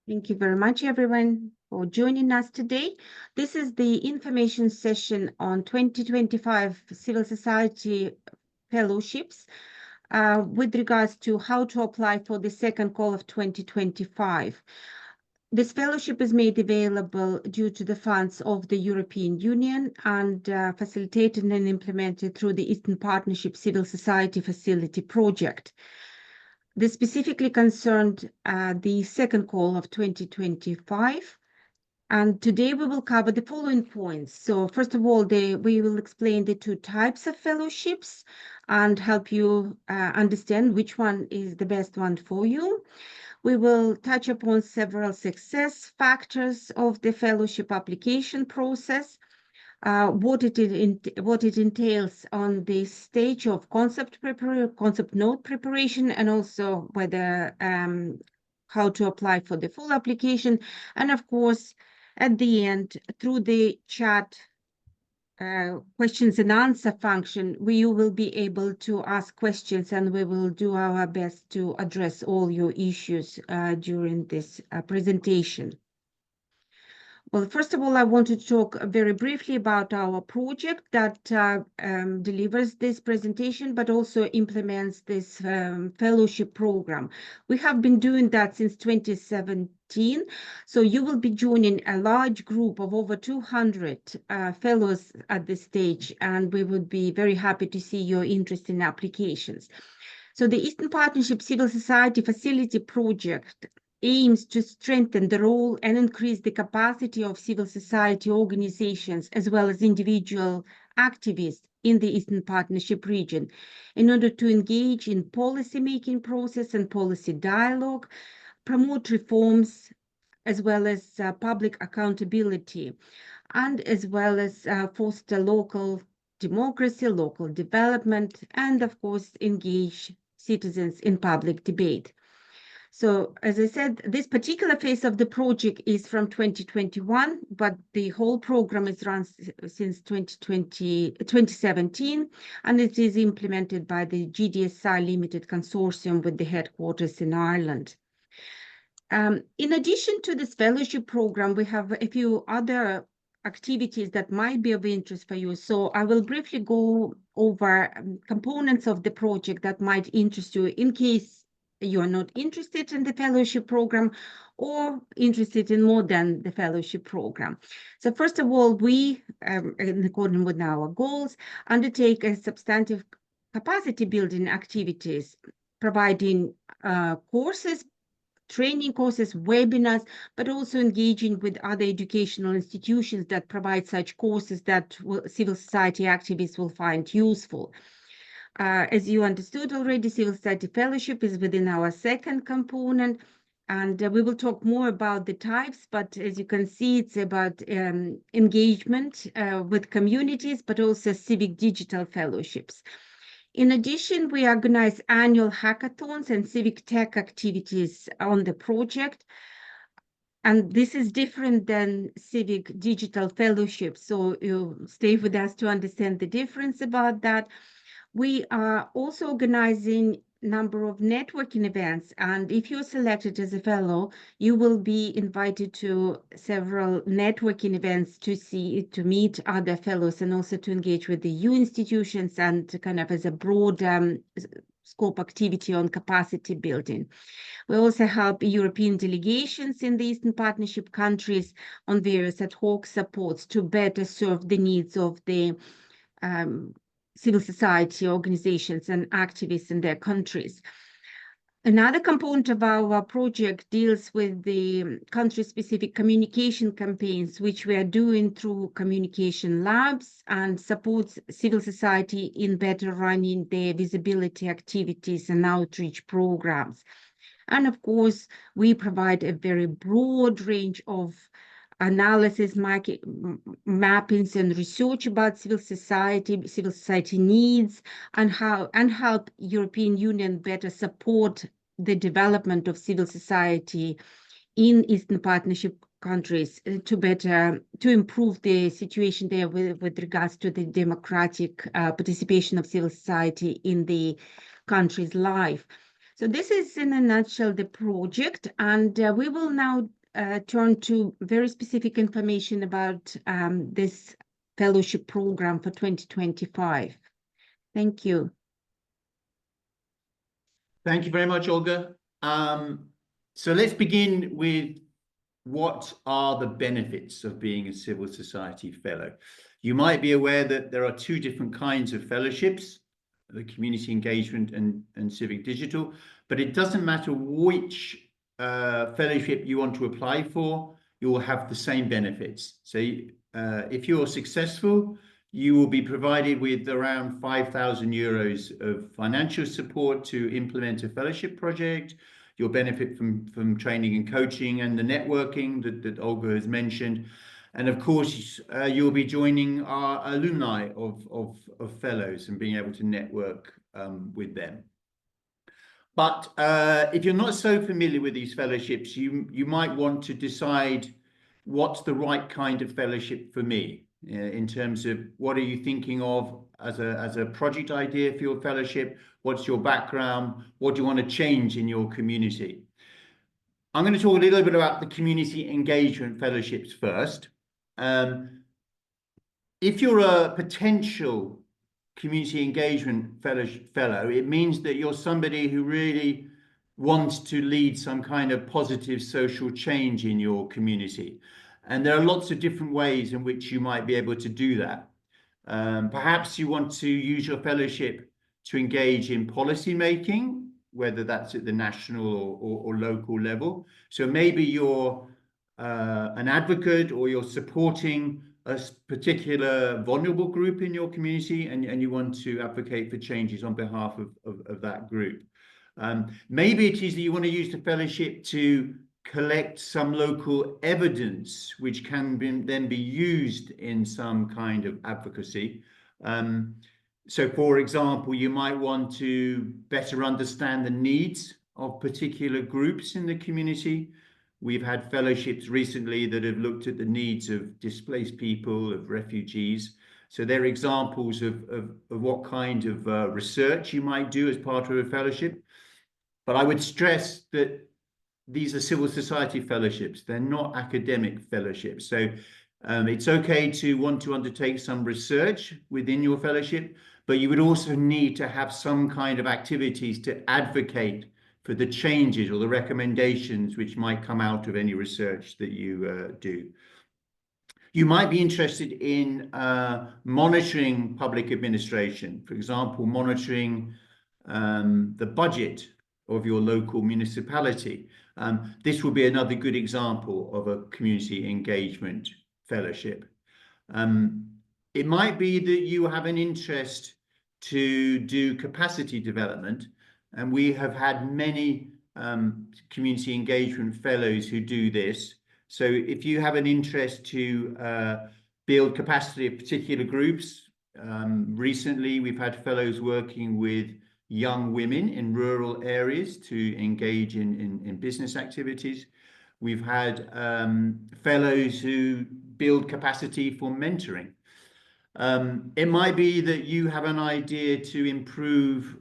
Thank you very much, everyone, for joining us today. This is the information session on 2025 Civil Society Fellowships with regards to how to apply for the second call of 2025. This fellowship is made available due to the funds of the European Union and facilitated and implemented through the Eastern Partnership Civil Society Facility project. This specifically concerned the second call of 2025. And today we will cover the following points. So first of all, we will explain the two types of fellowships and help you understand which one is the best one for you. We will touch upon several success factors of the fellowship application process, what it entails on the stage of concept note preparation, and also whether how to apply for the full application. And of course, at the end, through the chat questions and answer function, we will be able to ask questions, and we will do our best to address all your issues during this presentation. Well, first of all, I want to talk very briefly about our project that delivers this presentation, but also implements this fellowship program. We have been doing that since 2017. So you will be joining a large group of over 200 fellows at this stage, and we would be very happy to see your interest in applications. So the Eastern Partnership Civil Society Facility Project aims to strengthen the role and increase the capacity of civil society organizations as well as individual activists in the Eastern Partnership region in order to engage in policy-making process and policy dialogue, promote reforms, as well as public accountability, and as well as foster local democracy, local development, and of course, engage citizens in public debate. So, as I said, this particular phase of the project is from 2021, but the whole program is run since 2017, and it is implemented by the GDSI Limited Consortium with the headquarters in Ireland. In addition to this fellowship program, we have a few other activities that might be of interest for you. So I will briefly go over components of the project that might interest you in case you are not interested in the fellowship program or interested in more than the fellowship program. So first of all, we, in accordance with our goals, undertake a substantive capacity building activities, providing courses, training courses, webinars, but also engaging with other educational institutions that provide such courses that civil society activists will find useful. As you understood already, Civil Society Fellowship is within our second component, and we will talk more about the types, but as you can see, it's about engagement with communities, but also civic digital fellowships. In addition, we organize annual hackathons and civic tech activities on the project. And this is different than civic digital fellowship. So you stay with us to understand the difference about that. We are also organizing a number of networking events, and if you're selected as a fellow, you will be invited to several networking events to meet other fellows and also to engage with the EU institutions and kind of as a broad scope activity on capacity building. We also help European delegations in the Eastern Partnership countries on various ad hoc supports to better serve the needs of the civil society organizations and activists in their countries. Another component of our project deals with the country-specific communication campaigns, which we are doing through communication labs and supports civil society in better running their visibility activities and outreach programs. And of course, we provide a very broad range of analysis, market mappings, and research about civil society needs, and help European Union better support the development of civil society in Eastern Partnership countries to improve the situation there with regards to the democratic participation of civil society in the country's life. So this is in a nutshell the project, and we will now turn to very specific information about this fellowship program for 2025. Thank you. Thank you very much, Olga. So let's begin with what are the benefits of being a civil society fellow. You might be aware that there are two different kinds of fellowships, the community engagement and civic digital, but it doesn't matter which fellowship you want to apply for, you will have the same benefits. So if you're successful, you will be provided with around 5,000 euros of financial support to implement a fellowship project. You'll benefit from training and coaching and the networking that Olga has mentioned. And of course, you'll be joining our alumni of fellows and being able to network with them. But if you're not so familiar with these fellowships, you might want to decide what's the right kind of fellowship for me in terms of what are you thinking of as a project idea for your fellowship? What's your background? What do you want to change in your community? I'm going to talk a little bit about the community engagement fellowships first. If you're a potential community engagement fellow, it means that you're somebody who really wants to lead some kind of positive social change in your community. And there are lots of different ways in which you might be able to do that. Perhaps you want to use your fellowship to engage in policy making, whether that's at the national or local level. So maybe you're an advocate or you're supporting a particular vulnerable group in your community and you want to advocate for changes on behalf of that group. Maybe it is that you want to use the fellowship to collect some local evidence which can then be used in some kind of advocacy. So, for example, you might want to better understand the needs of particular groups in the community. We've had fellowships recently that have looked at the needs of displaced people, of refugees. So they're examples of what kind of research you might do as part of a fellowship. But I would stress that these are civil society fellowships. They're not academic fellowships. So it's okay to want to undertake some research within your fellowship, but you would also need to have some kind of activities to advocate for the changes or the recommendations which might come out of any research that you do. You might be interested in monitoring public administration, for example, monitoring the budget of your local municipality. This will be another good example of a community engagement fellowship. It might be that you have an interest to do capacity development, and we have had many community engagement fellows who do this. So if you have an interest to build capacity of particular groups, recently we've had fellows working with young women in rural areas to engage in business activities. We've had fellows who build capacity for mentoring. It might be that you have an idea to improve,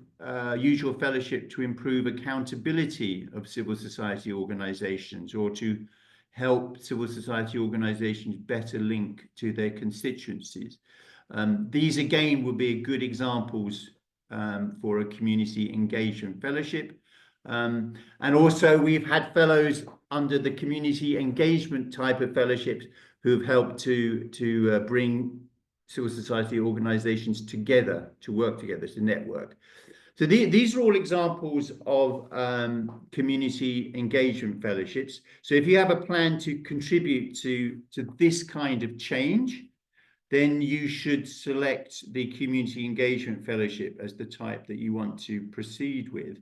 use your fellowship to improve accountability of civil society organizations or to help civil society organizations better link to their constituencies. These again would be good examples for a community engagement fellowship. And also we've had fellows under the community engagement type of fellowships who've helped to bring civil society organizations together, to work together, to network. So these are all examples of community engagement fellowships. So if you have a plan to contribute to this kind of change, then you should select the community engagement fellowship as the type that you want to proceed with.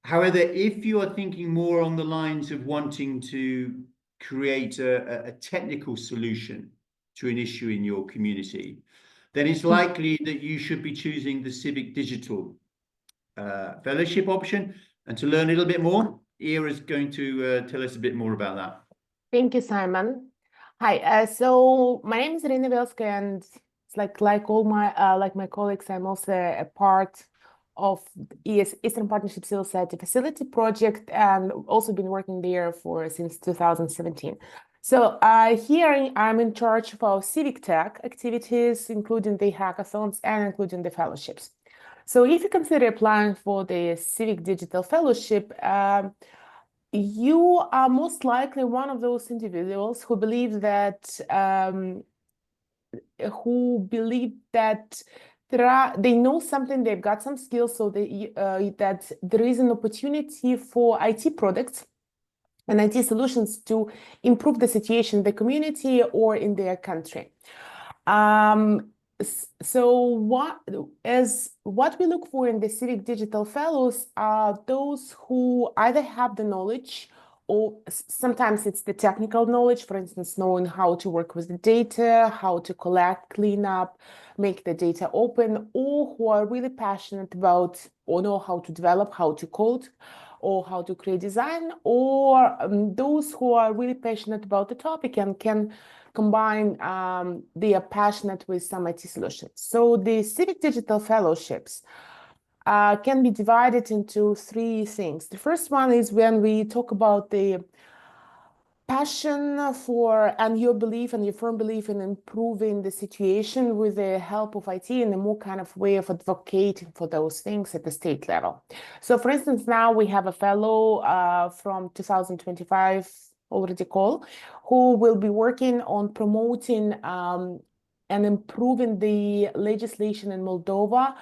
However, if you are thinking more on the lines of wanting to create a technical solution to an issue in your community, then it's likely that you should be choosing the civic digital fellowship option. And to learn a little bit more, Ira is going to tell us a bit more about that. Thank you, Simon. Hi, so my name is Irina Velska, and it's like all my like my colleagues, I'm also a part of Eastern Partnership Civil Society Facility Project, and also been working there since 2017. So here I'm in charge of our civic tech activities, including the hackathons and including the fellowships. So if you consider applying for the Civic Digital Fellowship, you are most likely one of those individuals who believe that they know something, they've got some skills, so that there is an opportunity for IT products and IT solutions to improve the situation in the community or in their country. So what we look for in the Civic Digital Fellows are those who either have the knowledge, or sometimes it's the technical knowledge, for instance, knowing how to work with the data, how to collect, clean up, make the data open, or who are really passionate about or know how to develop, how to code, or how to create design, or those who are really passionate about the topic and can combine they are passionate with some IT solutions. So the Civic Digital Fellowships can be divided into three things. The first one is when we talk about the passion for and your belief and your firm belief in improving the situation with the help of IT in a more kind of way of advocating for those things at the state level. So for instance, now we have a fellow from 2025 already called, who will be working on promoting and improving the legislation in Moldova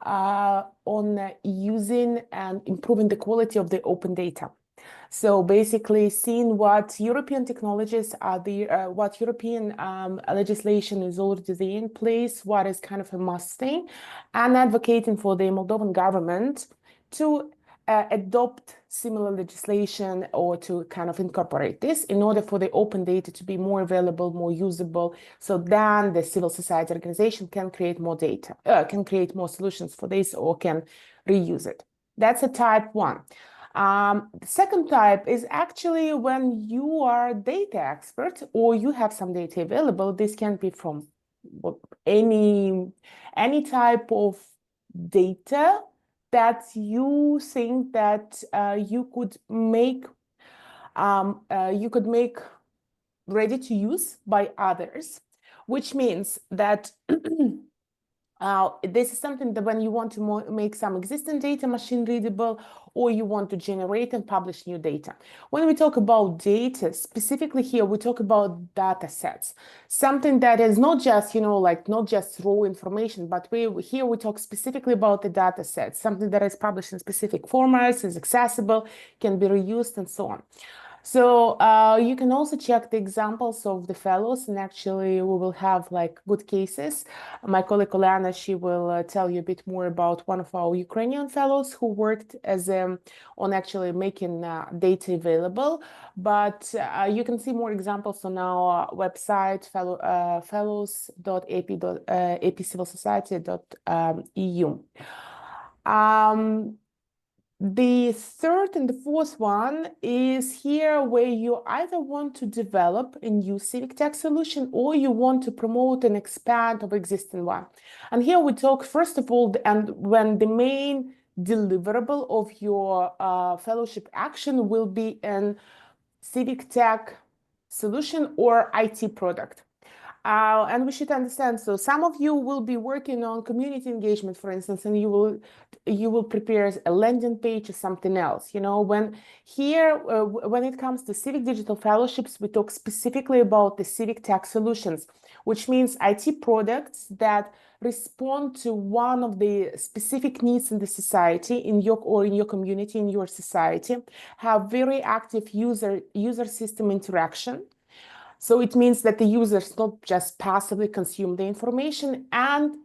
on using and improving the quality of the open data. So basically seeing what European technologies are there, what European legislation is already in place, what is kind of a must thing, and advocating for the Moldovan government to adopt similar legislation or to kind of incorporate this in order for the open data to be more available, more usable, so then the civil society organization can create more data, can create more solutions for this or can reuse it. That's a type one. The second type is actually when you are a data expert or you have some data available. This can be from any type of data that you think that you could make ready to use by others, which means that this is something that when you want to make some existing data machine readable, or you want to generate and publish new data. When we talk about data, specifically here, we talk about data sets, something that is not just, not just raw information, but here we talk specifically about the data sets, something that is published in specific formats, is accessible, can be reused, and so on. So you can also check the examples of the fellows, and actually we will have good cases. My colleague Olena, she will tell you a bit more about one of our Ukrainian fellows who worked as on actually making data available. But you can see more examples on our website, fellows.apcivilsociety.eu. The third and the fourth one is here where you either want to develop a new civic tech solution or you want to promote and expand of existing one. And here we talk, first of all, and when the main deliverable of your fellowship action will be an civic tech solution or IT product. And we should understand, so some of you will be working on community engagement, for instance, and you will prepare a landing page or something else. When it comes to civic digital fellowships, we talk specifically about the civic tech solutions, which means IT products that respond to one of the specific needs in the society, in your community, in your society, have very active user system interaction. So it means that the users not just passively consume the information, and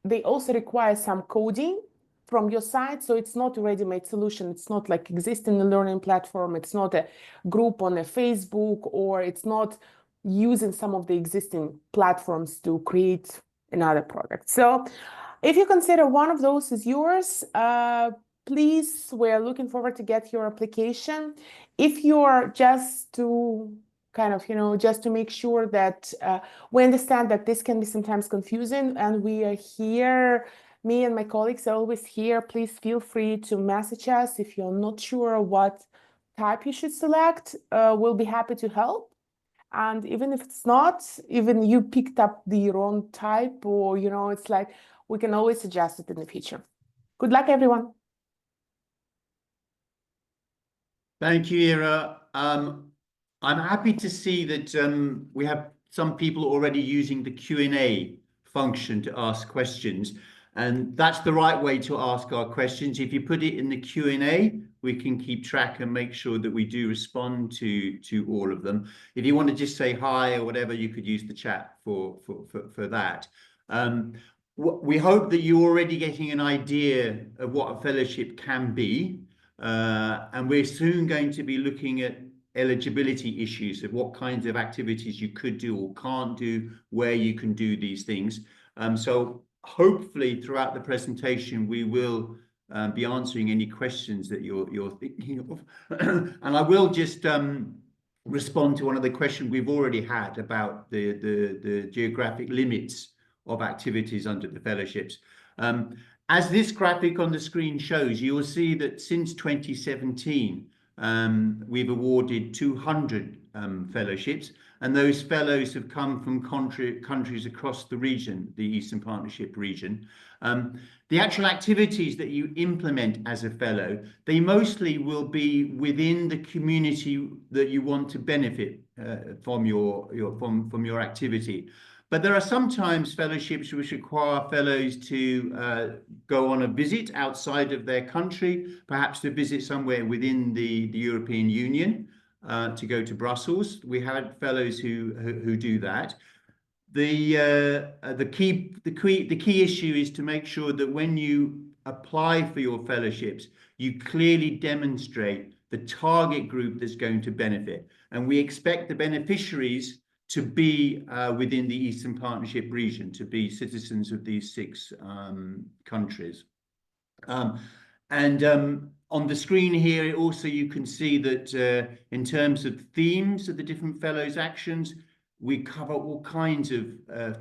they also require some coding from your side. So it's not a ready-made solution. It's not like existing a learning platform. It's not a group on a Facebook, or it's not using some of the existing platforms to create another product. So if you consider one of those is yours, please, we're looking forward to get your application. If you're just to just to make sure that we understand that this can be sometimes confusing, and we are here Me and my colleagues are always here. Please feel free to message us if you're not sure what type you should select. We'll be happy to help. And even if it's not, even you picked up the wrong type, or, you know, it's like, we can always suggest it in the future. Good luck, everyone. Thank you, Ira. I'm happy to see that we have some people already using the Q&A function to ask questions, and that's the right way to ask our questions. If you put it in the Q&A, we can keep track and make sure that we do respond to all of them. If you want to just say hi or whatever, you could use the chat for that. We hope that you're already getting an idea of what a fellowship can be. And we're soon going to be looking at eligibility issues of what kinds of activities you could do or can't do, where you can do these things. So hopefully throughout the presentation, we will be answering any questions that you're thinking of. And I will just respond to one of the questions we've already had about the geographic limits of activities under the fellowships. As this graphic on the screen shows, you will see that since 2017, we've awarded 200 fellowships, and those fellows have come from countries across the region, the Eastern Partnership region. The actual activities that you implement as a fellow, they mostly will be within the community that you want to benefit from your activity. But there are sometimes fellowships which require fellows to go on a visit outside of their country, perhaps to visit somewhere within the European Union, to go to Brussels. We have fellows who do that. The key issue is to make sure that when you apply for your fellowships, you clearly demonstrate the target group that's going to benefit. And we expect the beneficiaries to be within the Eastern Partnership region, to be citizens of these 6 countries. On the screen here, also you can see that in terms of themes of the different fellows' actions, we cover all kinds of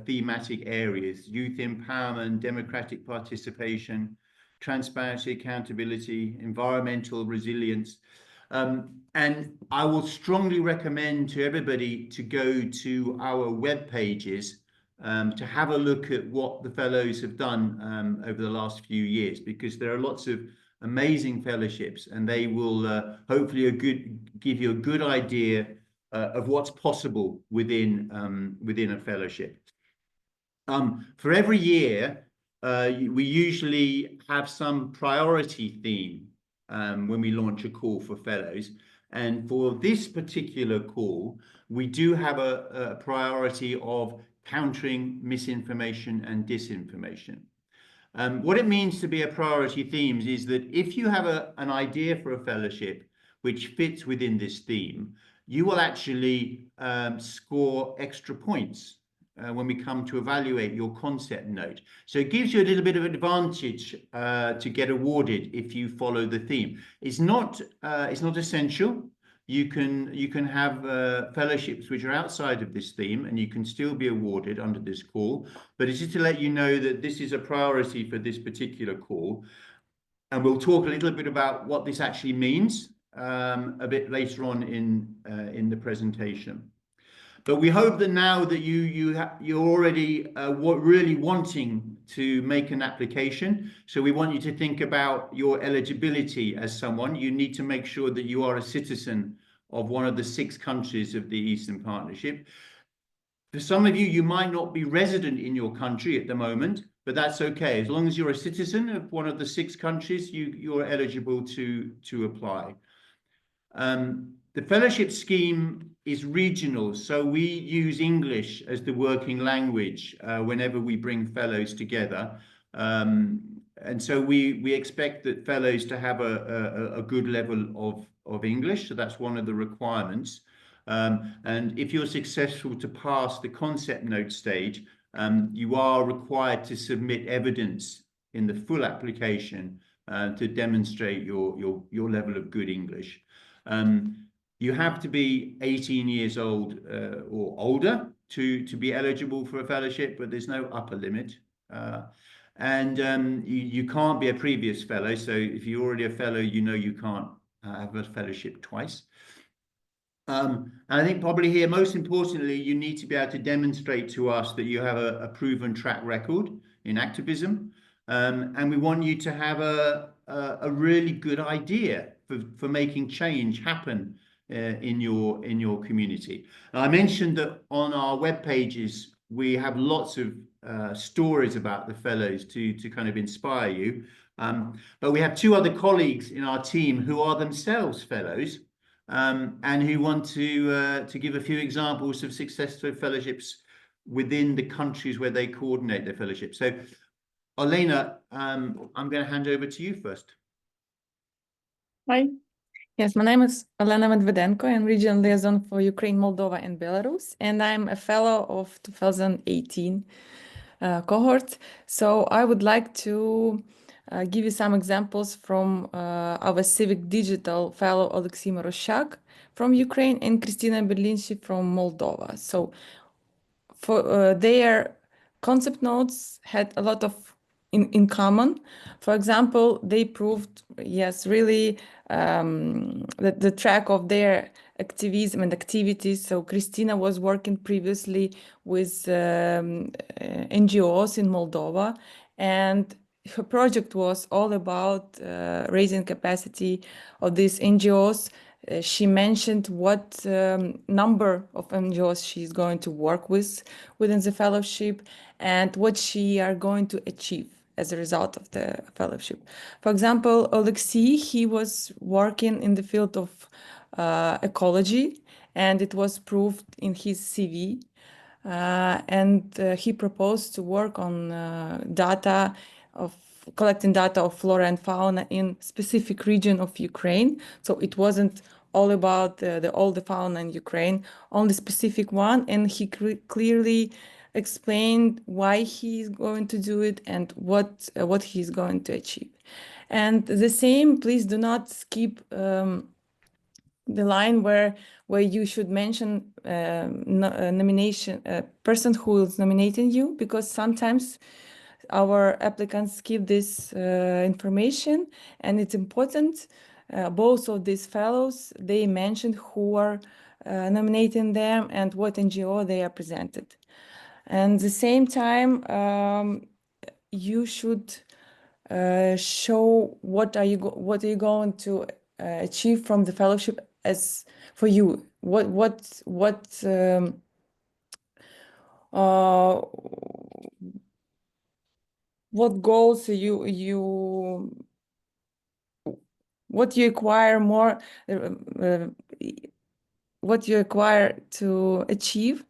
thematic areas: youth empowerment, democratic participation, transparency, accountability, environmental resilience. And I will strongly recommend to everybody to go to our web pages to have a look at what the fellows have done over the last few years, because there are lots of amazing fellowships, and they will hopefully give you a good idea of what's possible within a fellowship. For every year, we usually have some priority theme when we launch a call for fellows. And for this particular call, we do have a priority of countering misinformation and disinformation. What it means to be a priority themes is that if you have an idea for a fellowship which fits within this theme, you will actually score extra points when we come to evaluate your concept note. So it gives you a little bit of advantage to get awarded if you follow the theme. It's not essential. You can have fellowships which are outside of this theme, and you can still be awarded under this call. But it's just to let you know that this is a priority for this particular call. And we'll talk a little bit about what this actually means a bit later on in the presentation. But we hope that now that you're already really wanting to make an application, so we want you to think about your eligibility as someone. You need to make sure that you are a citizen of one of the 6 countries of the Eastern Partnership. For some of you, you might not be resident in your country at the moment, but that's okay. As long as you're a citizen of one of the 6 countries, you're eligible to apply. The fellowship scheme is regional, so we use English as the working language whenever we bring fellows together. And so we expect that fellows to have a good level of English, so that's one of the requirements. And if you're successful to pass the concept note stage, you are required to submit evidence in the full application to demonstrate your level of good English. You have to be 18 years old or older to be eligible for a fellowship, but there's no upper limit. And you can't be a previous fellow. So if you're already a fellow, you know you can't have a fellowship twice. And I think probably here, most importantly, you need to be able to demonstrate to us that you have a proven track record in activism. And we want you to have a really good idea for making change happen in your community. And I mentioned that on our web pages, we have lots of stories about the fellows to kind of inspire you. But we have two other colleagues in our team who are themselves fellows. And who want to give a few examples of successful fellowships within the countries where they coordinate their fellowship. So, Olena, I'm going to hand over to you first. Hi. Yes, my name is Olena Medvedenko. I'm regional liaison for Ukraine, Moldova, and Belarus, and I'm a fellow of 2018 cohort. So I would like to give you some examples from our civic digital fellow Alexei Moroshak from Ukraine and Kristina Berlinshi from Moldova. So for their concept notes had a lot of in common. For example, they proved, yes, really the track of their activism and activities. So Kristina was working previously with NGOs in Moldova, and her project was all about raising capacity of these NGOs. She mentioned what number of NGOs she's going to work with within the fellowship and what she are going to achieve as a result of the fellowship. For example, Alexei, he was working in the field of ecology, and it was proved in his CV. And he proposed to work on collecting data of flora and fauna in specific region of Ukraine. So it wasn't all about all the fauna in Ukraine, only specific one. And he clearly explained why he's going to do it and what he's going to achieve. And the same, please do not skip the line where you should mention nomination person who is nominating you, because sometimes our applicants skip this information, and it's important. Both of these fellows, they mentioned who are nominating them and what NGO they are presented. And at the same time, you should show what are you going to achieve from the fellowship as for you. What goals what you acquire more, what you acquire to achieve,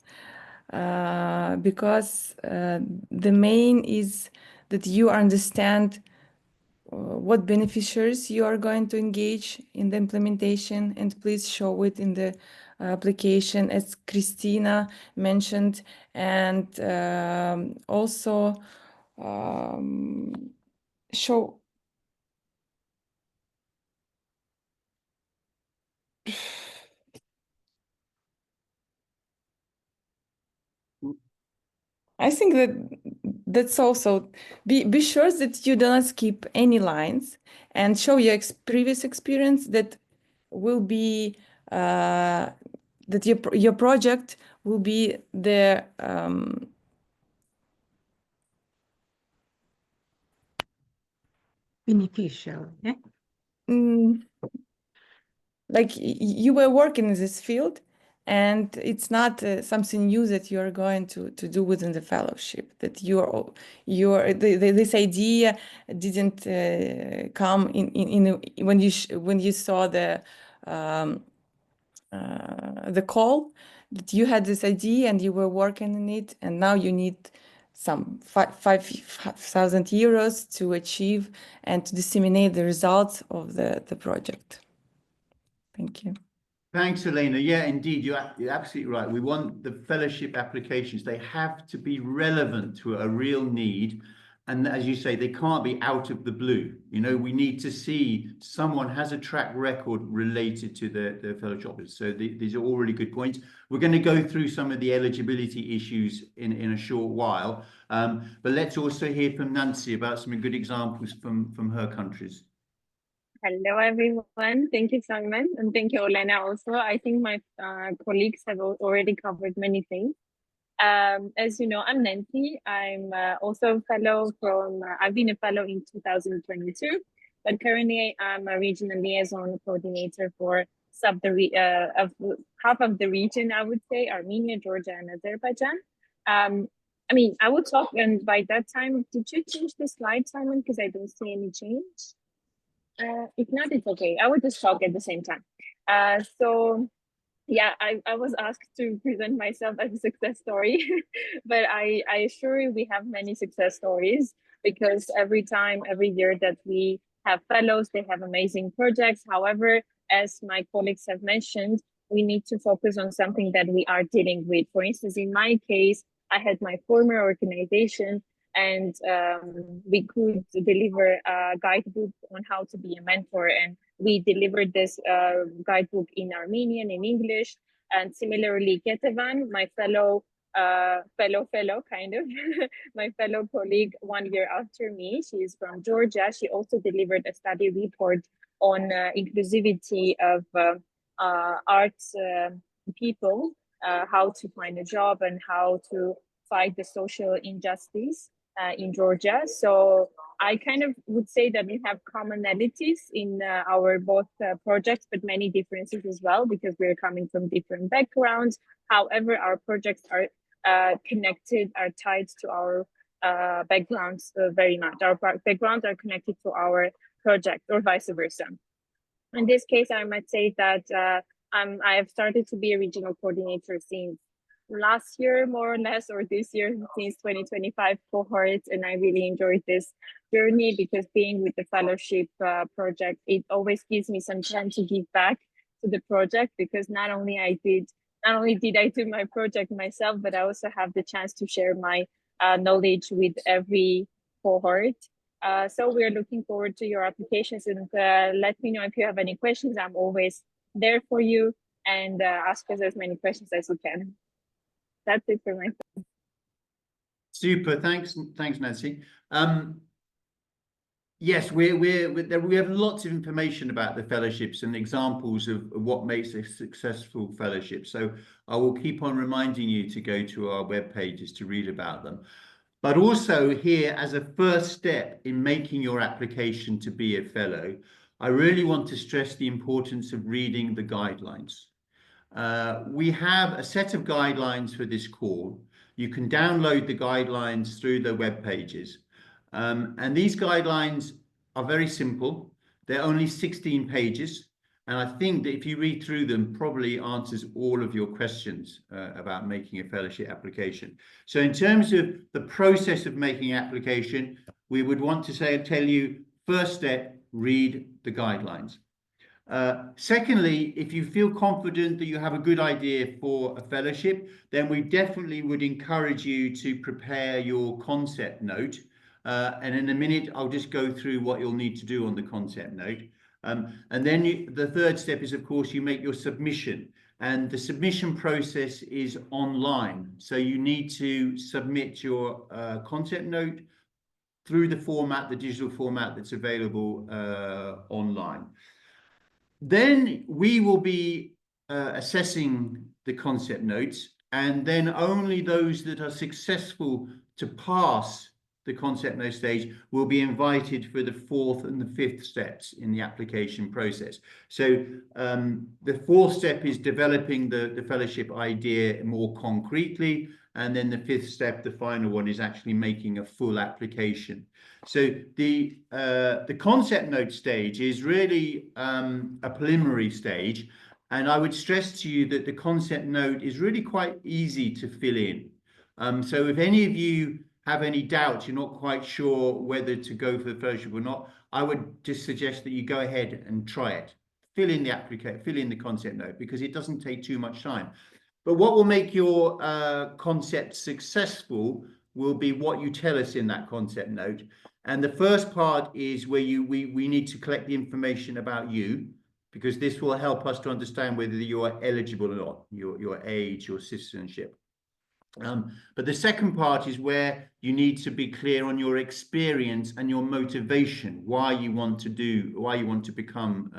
because the main is that you understand what beneficiaries you are going to engage in the implementation, and please show it in the application, as Christina mentioned, and also show I think that's also be sure that you do not skip any lines and show your previous experience that will be that your project will be the Beneficial, yeah? Like you were working in this field, and it's not something new that you are going to do within the fellowship. That this idea didn't come in when you saw the call, that you had this idea and you were working on it, and now you need some 5,000 euros to achieve and to disseminate the results of the project. Thank you. Thanks, Elena. Yeah, indeed, you're absolutely right. We want the fellowship applications, they have to be relevant to a real need, and as you say, they can't be out of the blue. You know, we need to see someone has a track record related to their fellowship. So these are all really good points. We're going to go through some of the eligibility issues in a short while. But let's also hear from Nancy about some good examples from her countries. Hello, everyone. Thank you, Simon, and thank you, Olena, also. I think my colleagues have already covered many things. As you know, I'm Nancy. I'm also a fellow I've been a fellow in 2022, but currently I'm a regional liaison coordinator for half of the region, I would say, Armenia, Georgia, and Azerbaijan. I mean, I would talk, and by that time, did you change the slide, Simon? Because I don't see any change. If not, it's okay. I would just talk at the same time. So yeah, I was asked to present myself as a success story, but I assure you we have many success stories, because every year that we have fellows, they have amazing projects. However, as my colleagues have mentioned, we need to focus on something that we are dealing with. For instance, in my case, I had my former organization, and we could deliver a guidebook on how to be a mentor. And we delivered this guidebook in Armenian, in English. And similarly, Ketevan, my fellow kind of, my fellow colleague 1 year after me, she is from Georgia. She also delivered a study report on inclusivity of arts people, how to find a job and how to fight the social injustice in Georgia. So I kind of would say that we have commonalities in our both projects, but many differences as well, because we're coming from different backgrounds. However, our projects are connected, are tied to our backgrounds very much. Our backgrounds are connected to our project, or vice versa. In this case, I might say that I have started to be a regional coordinator since last year, more or less, or this year, since 2025 cohort, and I really enjoyed this journey, because being with the fellowship project, it always gives me some time to give back to the project, because not only did I do my project myself, but I also have the chance to share my knowledge with every cohort. So we're looking forward to your applications, and let me know if you have any questions. I'm always there for you, and ask us as many questions as you can. That's it for my side. Super, thanks, Nancy. Yes, we have lots of information about the fellowships and examples of what makes a successful fellowship. So I will keep on reminding you to go to our web pages to read about them. But also here, as a first step in making your application to be a fellow, I really want to stress the importance of reading the guidelines. We have a set of guidelines for this call. You can download the guidelines through the web pages. And these guidelines are very simple. They're only 16 pages. And I think that if you read through them, probably answers all of your questions about making a fellowship application. So in terms of the process of making an application, we would want to tell you, first step, read the guidelines. Secondly, if you feel confident that you have a good idea for a fellowship, then we definitely would encourage you to prepare your concept note. And in a minute, I'll just go through what you'll need to do on the concept note. And then the third step is, of course, you make your submission. And the submission process is online. So you need to submit your concept note through the digital format that's available online. Then we will be assessing the concept notes, and then only those that are successful to pass the concept note stage will be invited for the fourth and the fifth steps in the application process. So the fourth step is developing the fellowship idea more concretely, and then the fifth step, the final one, is actually making a full application. So the concept note stage is really a preliminary stage, and I would stress to you that the concept note is really quite easy to fill in. So if any of you have any doubts, you're not quite sure whether to go for the fellowship or not, I would just suggest that you go ahead and try it. Fill in the application, fill in the concept note, because it doesn't take too much time. But what will make your concept successful will be what you tell us in that concept note. And the first part is where we need to collect the information about you, because this will help us to understand whether you are eligible or not, your age, your citizenship. But the second part is where you need to be clear on your experience and your motivation, why you want to become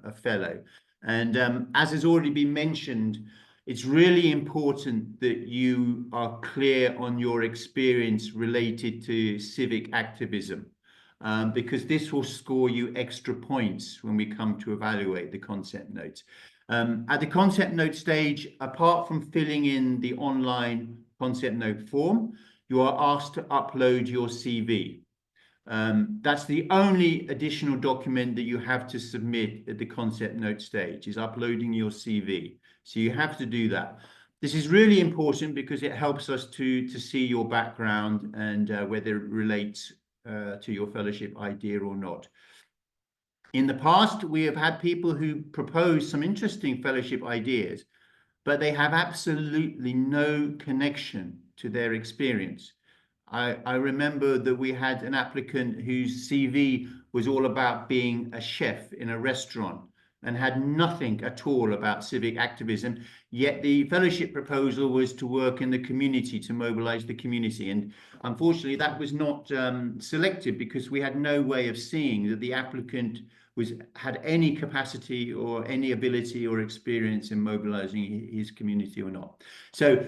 a fellow. And as has already been mentioned, it's really important that you are clear on your experience related to civic activism, because this will score you extra points when we come to evaluate the concept notes. At the concept note stage, apart from filling in the online concept note form, you are asked to upload your CV. That's the only additional document that you have to submit at the concept note stage, is uploading your CV. So you have to do that. This is really important because it helps us to see your background and whether it relates to your fellowship idea or not. In the past, we have had people who propose some interesting fellowship ideas, but they have absolutely no connection to their experience. I remember that we had an applicant whose CV was all about being a chef in a restaurant and had nothing at all about civic activism, yet the fellowship proposal was to work in the community, to mobilize the community. And unfortunately, that was not selected because we had no way of seeing that the applicant had any capacity or any ability or experience in mobilizing his community or not. So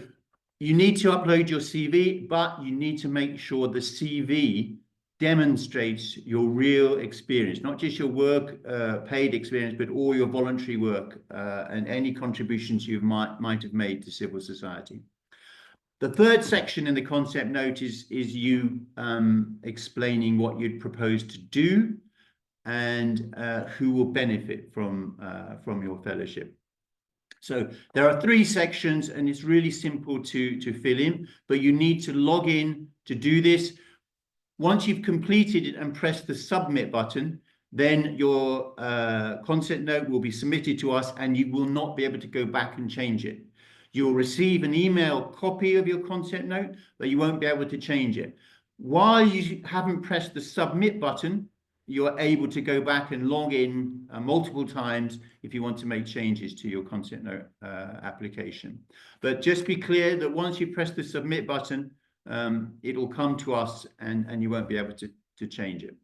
you need to upload your CV, but you need to make sure the CV demonstrates your real experience, not just your work, paid experience, but all your voluntary work and any contributions you might have made to civil society. The third section in the concept note is you explaining what you'd propose to do and who will benefit from your fellowship. So there are 3 sections, and it's really simple to fill in, but you need to log in to do this. Once you've completed it and pressed the submit button, then your concept note will be submitted to us and you will not be able to go back and change it. You'll receive an email copy of your concept note, but you won't be able to change it. While you haven't pressed the submit button, you're able to go back and log in multiple times if you want to make changes to your concept note application. But just be clear that once you press the submit button, it'll come to us and you won't be able to change it.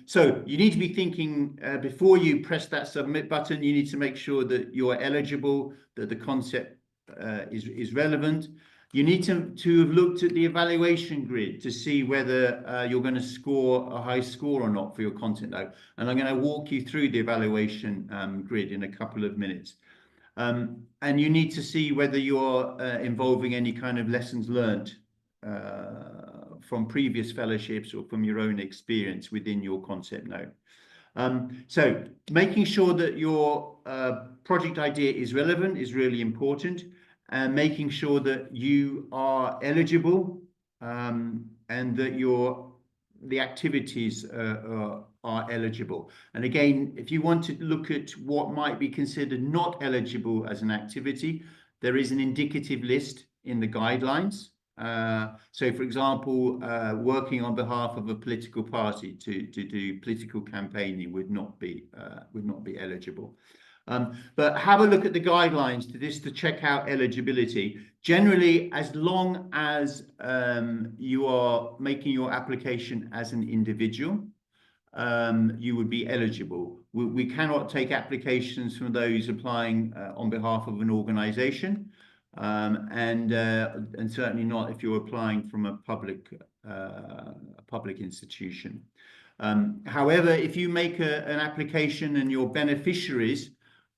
So you need to be thinking before you press that submit button, you need to make sure that you're eligible, that the concept is relevant. You need to have looked at the evaluation grid to see whether you're going to score a high score or not for your content note. And I'm going to walk you through the evaluation grid in a couple of minutes. And you need to see whether you're involving any kind of lessons learned from previous fellowships or from your own experience within your concept note. So making sure that your project idea is relevant is really important, and making sure that you are eligible and that the activities are eligible. And again, if you want to look at what might be considered not eligible as an activity, there is an indicative list in the guidelines. So, for example, working on behalf of a political party to do political campaigning would not be eligible. But have a look at the guidelines to check out eligibility. Generally, as long as you are making your application as an individual, you would be eligible. We cannot take applications from those applying on behalf of an organization, and certainly not if you're applying from a public institution. However, if you make an application and your beneficiaries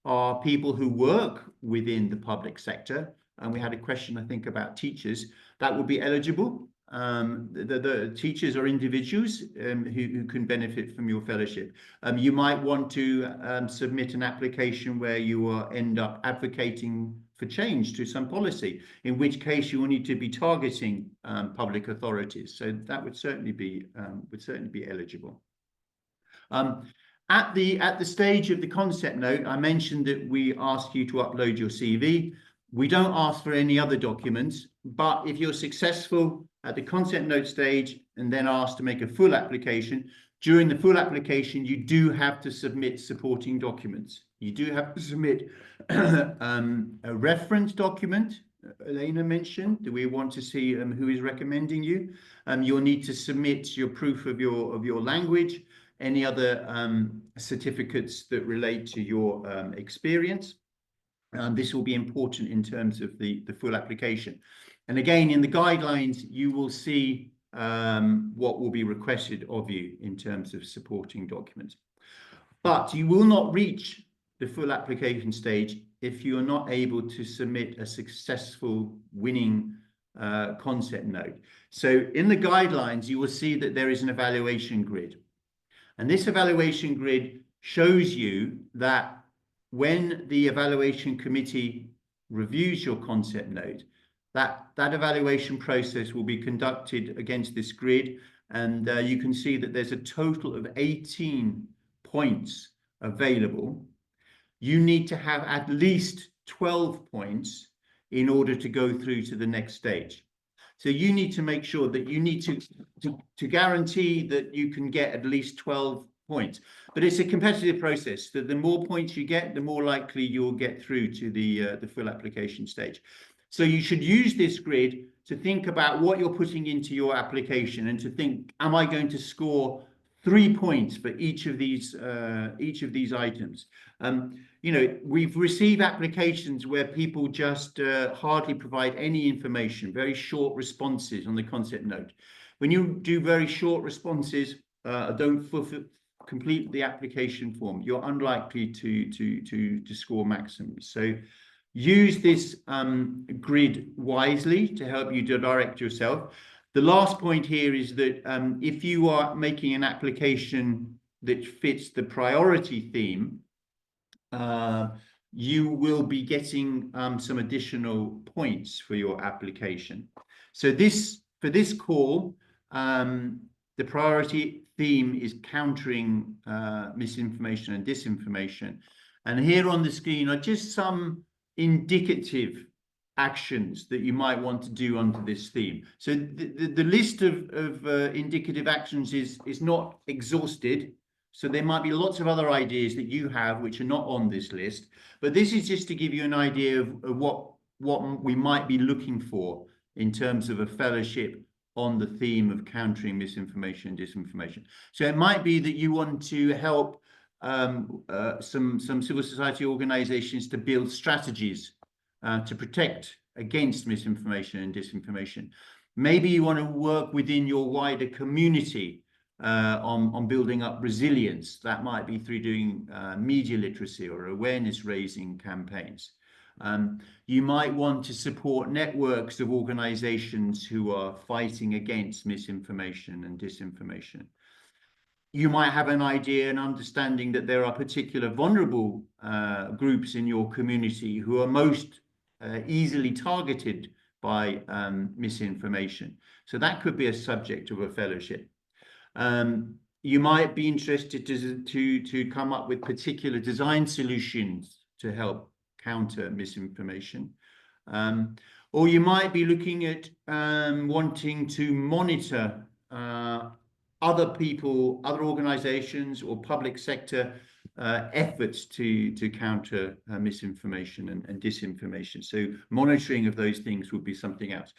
are people who work within the public sector, and we had a question, I think, about teachers, that would be eligible. The teachers are individuals who can benefit from your fellowship. You might want to submit an application where you will end up advocating for change to some policy, in which case you will need to be targeting public authorities. So that would certainly be eligible. At the stage of the concept note, I mentioned that we ask you to upload your CV. We don't ask for any other documents, but if you're successful at the concept note stage and then asked to make a full application, during the full application, you do have to submit supporting documents. You do have to submit a reference document. Elena mentioned, do we want to see who is recommending you? You'll need to submit your proof of your language, any other certificates that relate to your experience. This will be important in terms of the full application. And again, in the guidelines, you will see what will be requested of you in terms of supporting documents. But you will not reach the full application stage if you are not able to submit a successful winning concept note. So in the guidelines, you will see that there is an evaluation grid. And this evaluation grid shows you that when the evaluation committee reviews your concept note, that evaluation process will be conducted against this grid. And you can see that there's a total of 18 points available. You need to have at least 12 points in order to go through to the next stage. So you need to make sure that you need to guarantee that you can get at least 12 points. But it's a competitive process, that the more points you get, the more likely you'll get through to the full application stage. So you should use this grid to think about what you're putting into your application and to think, am I going to score 3 points for each of these items? You know, we've received applications where people just hardly provide any information, very short responses on the concept note. When you do very short responses, don't complete the application form, you're unlikely to score maximums. So use this grid wisely to help you to direct yourself. The last point here is that if you are making an application that fits the priority theme, you will be getting some additional points for your application. So for this call, the priority theme is countering misinformation and disinformation. And here on the screen are just some indicative actions that you might want to do under this theme. So the list of indicative actions is not exhausted. So there might be lots of other ideas that you have which are not on this list, but this is just to give you an idea of what we might be looking for in terms of a fellowship on the theme of countering misinformation and disinformation. So it might be that you want to help some civil society organizations to build strategies to protect against misinformation and disinformation. Maybe you want to work within your wider community on building up resilience. That might be through doing media literacy or awareness raising campaigns. You might want to support networks of organizations who are fighting against misinformation and disinformation. You might have an idea and understanding that there are particular vulnerable groups in your community who are most easily targeted by misinformation. So that could be a subject of a fellowship. You might be interested to come up with particular design solutions to help counter misinformation. Or you might be looking at wanting to monitor other people, other organizations or public sector efforts to counter misinformation and disinformation. So monitoring of those things would be something else.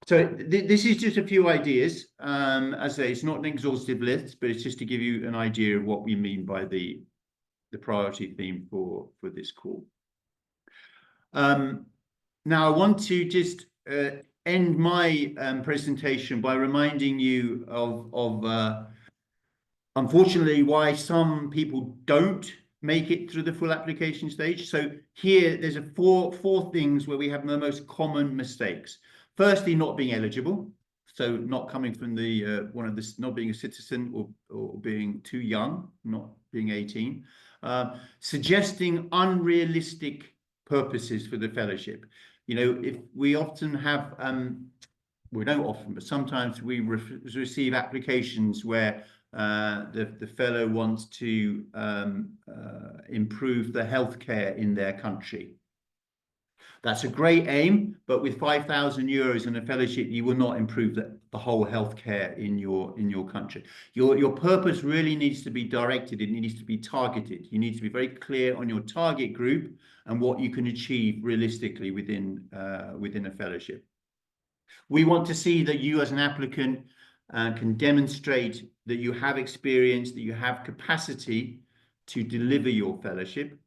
So this is just a few ideas. As I say, it's not an exhaustive list, but it's just to give you an idea of what we mean by the priority theme for this call. Now, I want to just end my presentation by reminding you of unfortunately, why some people don't make it through the full application stage. So here, there's four things where we have the most common mistakes. Firstly, not being eligible. So not coming from the not being a citizen or being too young, not being 18. Suggesting unrealistic purposes for the fellowship. You know, if we often have, we don't often, but sometimes we receive applications where the fellow wants to improve the healthcare in their country. That's a great aim, but with €5,000 and a fellowship, you will not improve the whole healthcare in your country. Your purpose really needs to be directed. It needs to be targeted. You need to be very clear on your target group and what you can achieve realistically within a fellowship. We want to see that you as an applicant can demonstrate that you have experience, that you have capacity to deliver your fellowship.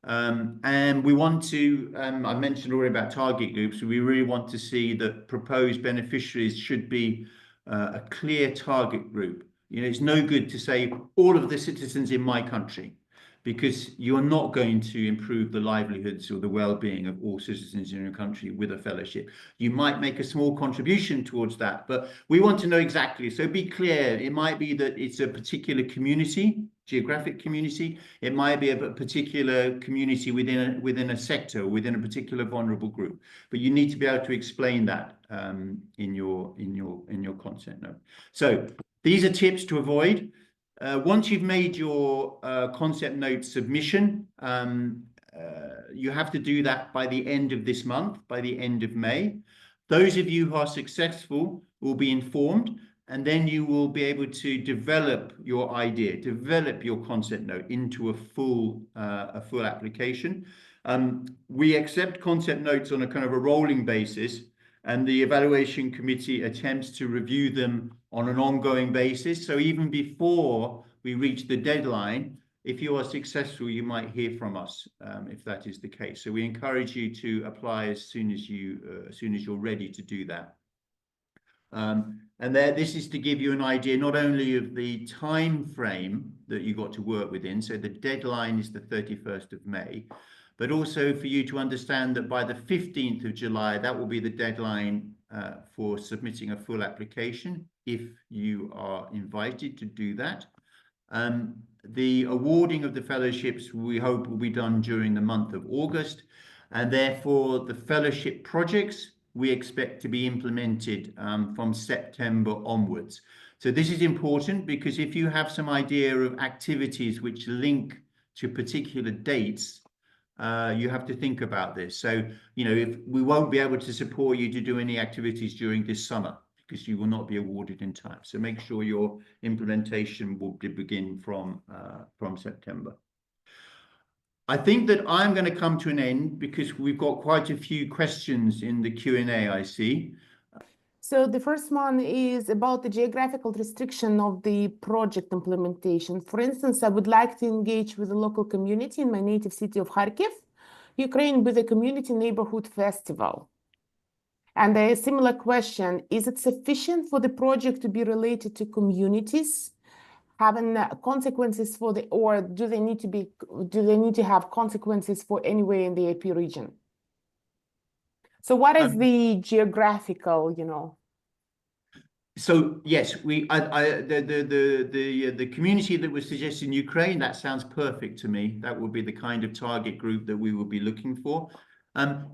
And we want to, I mentioned already about target groups, so we really want to see that proposed beneficiaries should be a clear target group. You know, it's no good to say all of the citizens in my country, because you're not going to improve the livelihoods or the well-being of all citizens in your country with a fellowship. You might make a small contribution towards that, but we want to know exactly. So be clear. It might be that it's a particular community, geographic community. It might be a particular community within a sector, within a particular vulnerable group. But you need to be able to explain that in your consent note. So these are tips to avoid. Once you've made your concept note submission, you have to do that by the end of this month, by the end of May. Those of you who are successful will be informed, and then you will be able to develop your idea, develop your concept note into a full application. We accept concept notes on a kind of a rolling basis, and the evaluation committee attempts to review them on an ongoing basis. So even before we reach the deadline, if you are successful, you might hear from us if that is the case. So we encourage you to apply as soon as you're ready to do that. And this is to give you an idea not only of the time frame that you got to work within. So the deadline is the 31st of May. But also for you to understand that by the 15th of July, that will be the deadline for submitting a full application, if you are invited to do that. The awarding of the fellowships, we hope, will be done during the month of August. And therefore, the fellowship projects we expect to be implemented from September onwards. So this is important, because if you have some idea of activities which link to particular dates, you have to think about this. So, you know, if we won't be able to support you to do any activities during this summer, because you will not be awarded in time. So make sure your implementation will begin from September. I think that I'm going to come to an end, because we've got quite a few questions in the Q&A, I see. So the first one is about the geographical restriction of the project implementation. For instance, I would like to engage with the local community in my native city of Kharkiv, Ukraine, with a community neighborhood festival. And a similar question, is it sufficient for the project to be related to communities having consequences for or do they need to have consequences for anywhere in the AP region? So what is the geographical, you know? So yes, the community that was suggested in Ukraine, that sounds perfect to me. That would be the kind of target group that we would be looking for.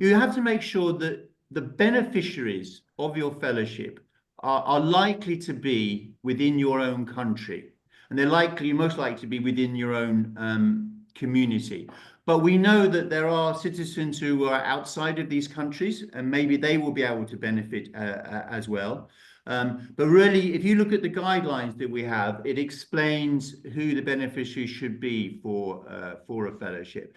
You have to make sure that the beneficiaries of your fellowship are likely to be within your own country, and they're most likely to be within your own community. But we know that there are citizens who are outside of these countries, and maybe they will be able to benefit as well. But really, if you look at the guidelines that we have, it explains who the beneficiary should be for a fellowship.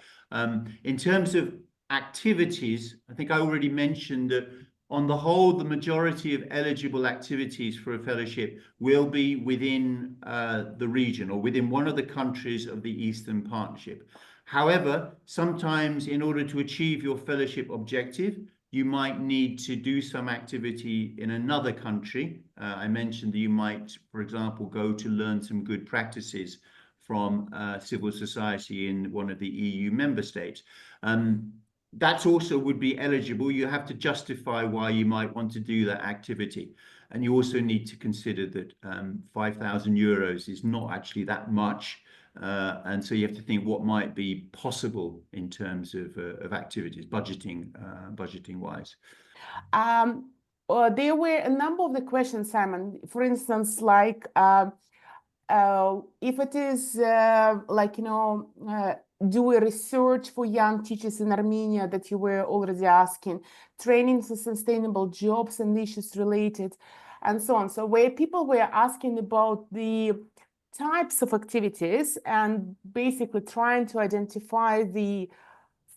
In terms of activities, I think I already mentioned that on the whole, the majority of eligible activities for a fellowship will be within the region or within one of the countries of the Eastern Partnership. However, sometimes in order to achieve your fellowship objective, you might need to do some activity in another country. I mentioned that you might, for example, go to learn some good practices from civil society in one of the EU member states. That also would be eligible. You have to justify why you might want to do that activity. And you also need to consider that €5,000 is not actually that much. And so you have to think what might be possible in terms of activities, budgeting wise. There were a number of the questions, Simon. For instance, like if it is like, you know, do a research for young teachers in Armenia that you were already asking, training for sustainable jobs and issues related, and so on. So where people were asking about the types of activities and basically trying to identify the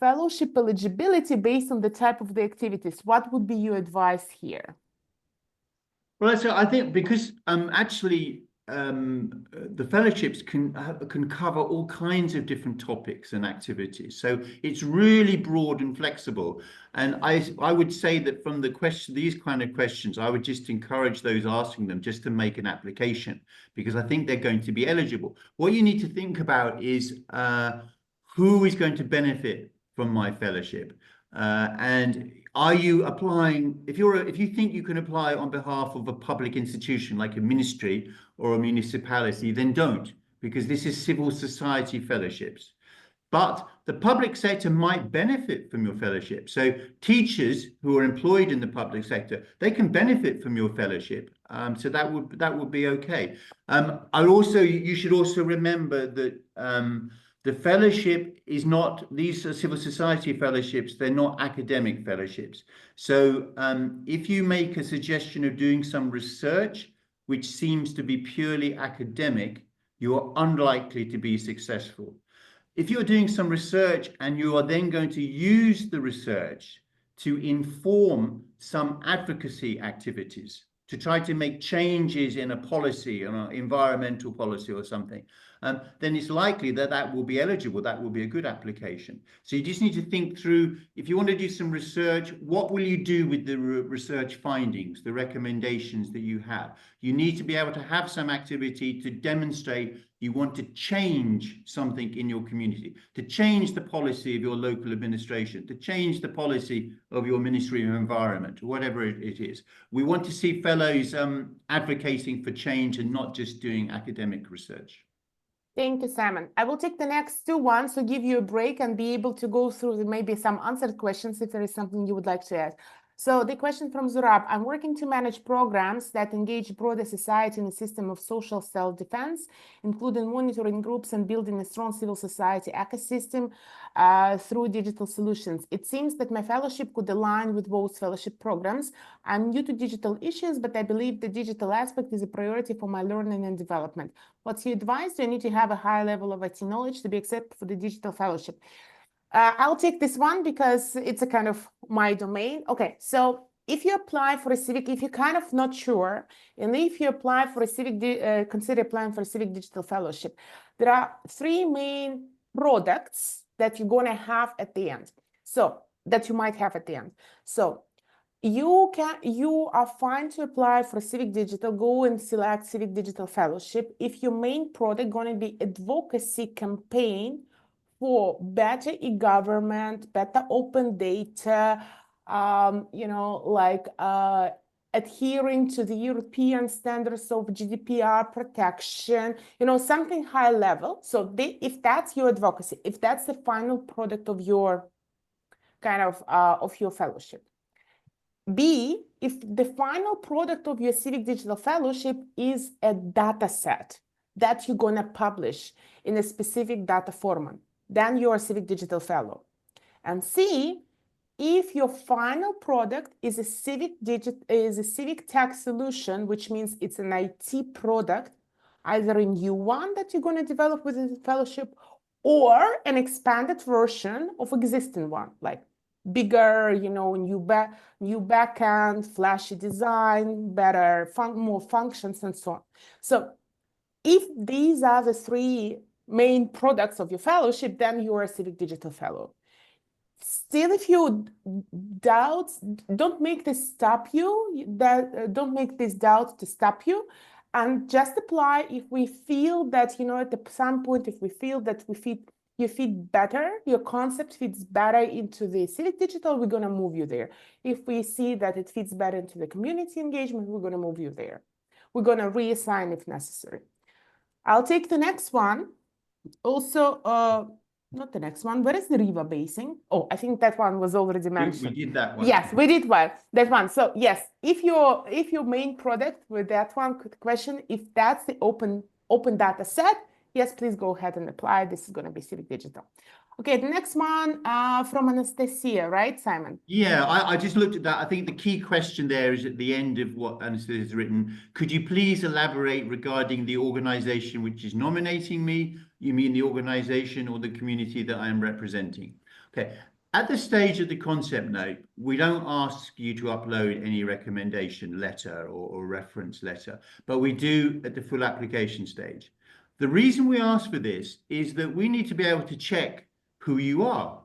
fellowship eligibility based on the type of the activities, what would be your advice here? Well, so I think because actually the fellowships can cover all kinds of different topics and activities. So it's really broad and flexible. And I would say that from these kind of questions, I would just encourage those asking them just to make an application, because I think they're going to be eligible. What you need to think about is who is going to benefit from my fellowship. And are you applying, if you think you can apply on behalf of a public institution like a ministry or a municipality, then don't, because this is civil society fellowships. But the public sector might benefit from your fellowship. So teachers who are employed in the public sector, they can benefit from your fellowship. So that would be okay. You should also remember that the fellowship is not, these are civil society fellowships, they're not academic fellowships. So if you make a suggestion of doing some research, which seems to be purely academic, you are unlikely to be successful. If you're doing some research and you are then going to use the research to inform some advocacy activities, to try to make changes in a policy, an environmental policy or something, then it's likely that that will be eligible. That will be a good application. So you just need to think through, if you want to do some research, what will you do with the research findings, the recommendations that you have? You need to be able to have some activity to demonstrate you want to change something in your community, to change the policy of your local administration, to change the policy of your Ministry of Environment, or whatever it is. We want to see fellows advocating for change and not just doing academic research. Thank you, Simon. I will take the next two ones to give you a break and be able to go through maybe some answered questions if there is something you would like to add. So the question from Zurab: I'm working to manage programs that engage broader society in a system of social self-defense, including monitoring groups and building a strong civil society ecosystem through digital solutions. It seems that my fellowship could align with both fellowship programs. I'm new to digital issues, but I believe the digital aspect is a priority for my learning and development. What's your advice? Do I need to have a high level of IT knowledge to be accepted for the digital fellowship? I'll take this one because it's a kind of my domain. Okay, so if you apply for a civic, if you're kind of not sure, and if you apply for a civic, consider applying for a civic digital fellowship, there are three main products that you're going to have at the end. So that you might have at the end. So you are fine to apply for civic digital, go and select civic digital fellowship if your main product going to be advocacy campaign for better e-government, better open data, adhering to the European standards of GDPR protection, something high level. So if that's your advocacy, if that's the final product of your of your fellowship. B, if the final product of your civic digital fellowship is a data set that you're going to publish in a specific data format, then you're a civic digital fellow. And C, if your final product is a civic tech solution, which means it's an IT product, either a new one that you're going to develop within the fellowship or an expanded version of existing one, like bigger, new backend, flashy design, better, more functions, and so on. So if these are the three main products of your fellowship, then you are a civic digital fellow. Still, if you doubt, don't make this stop you. Don't make this doubt to stop you, and just apply if we feel that at some point, if we feel that you fit better, your concept fits better into the civic digital, we're going to move you there. If we see that it fits better into the community engagement, we're going to move you there. We're going to reassign if necessary. I'll take the next one. Also, not the next one. Where is the Riva basing? Oh, I think that one was already mentioned. We did that one. Yes, we did that one. So yes, if your main product with that one question, if that's the open data set, Yes, please go ahead and apply. This is going to be Civic Digital. Okay, the next one from Anastasia, right, Simon? Yeah, I just looked at that. I think the key question there is at the end of what Anastasia has written. Could you please elaborate regarding the organization which is nominating me? You mean the organization or the community that I am representing? Okay. At the stage of the concept note, we don't ask you to upload any recommendation letter or reference letter, but we do at the full application stage. The reason we ask for this is that we need to be able to check who you are.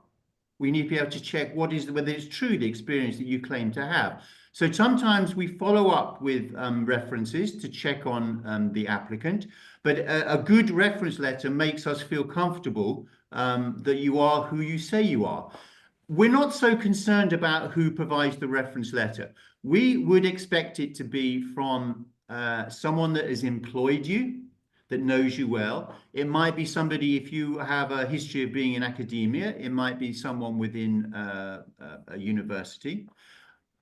We need to be able to check whether it's true, the experience that you claim to have. So sometimes we follow up with references to check on the applicant, but a good reference letter makes us feel comfortable that you are who you say you are. We're not so concerned about who provides the reference letter. We would expect it to be from someone that has employed you, that knows you well. It might be somebody, if you have a history of being in academia, it might be someone within a university.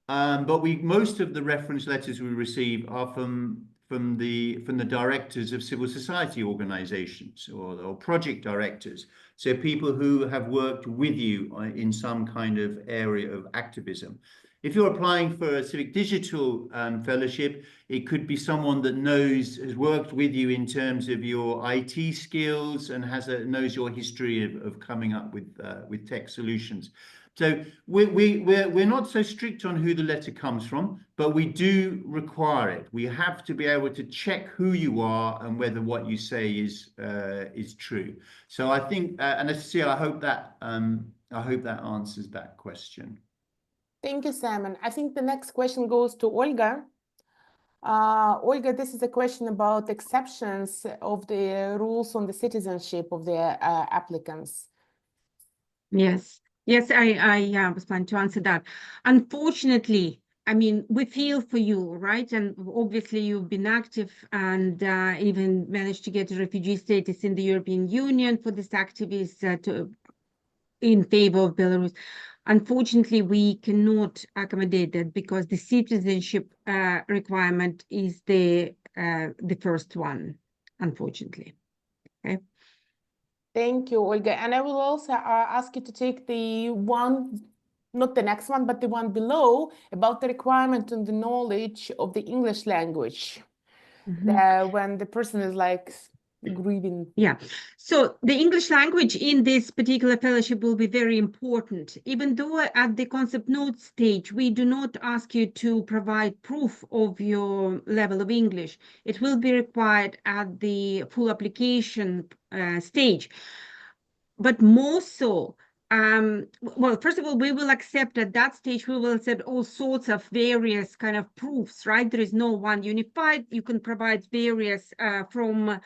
But most of the reference letters we receive are from the directors of civil society organizations or project directors. So people who have worked with you in some kind of area of activism. If you're applying for a Civic Digital fellowship, it could be someone that has worked with you in terms of your IT skills and knows your history of coming up with tech solutions. So we're not so strict on who the letter comes from, but we do require it. We have to be able to check who you are and whether what you say is true. So I think, Anastasia, I hope that answers that question. Thank you, Simon. I think the next question goes to Olga. Olga, this is a question about exceptions of the rules on the citizenship of the applicants. Yes, I was planning to answer that. Unfortunately, I mean, we feel for you, right? And obviously you've been active and even managed to get a refugee status in the European Union for this activist in favor of Belarus. Unfortunately, we cannot accommodate that because the citizenship requirement is the first one, unfortunately. Okay. Thank you, Olga. And I will also ask you to take the one, not the next one, but the one below about the requirement on the knowledge of the English language. When the person is like grieving. Yeah, so the English language in this particular fellowship will be very important. Even though at the concept note stage, we do not ask you to provide proof of your level of English. It will be required at the full application stage. But more so, well, first of all, we will accept at that stage, we will accept all sorts of various kind of proofs, right? There is no one unified. You can provide various from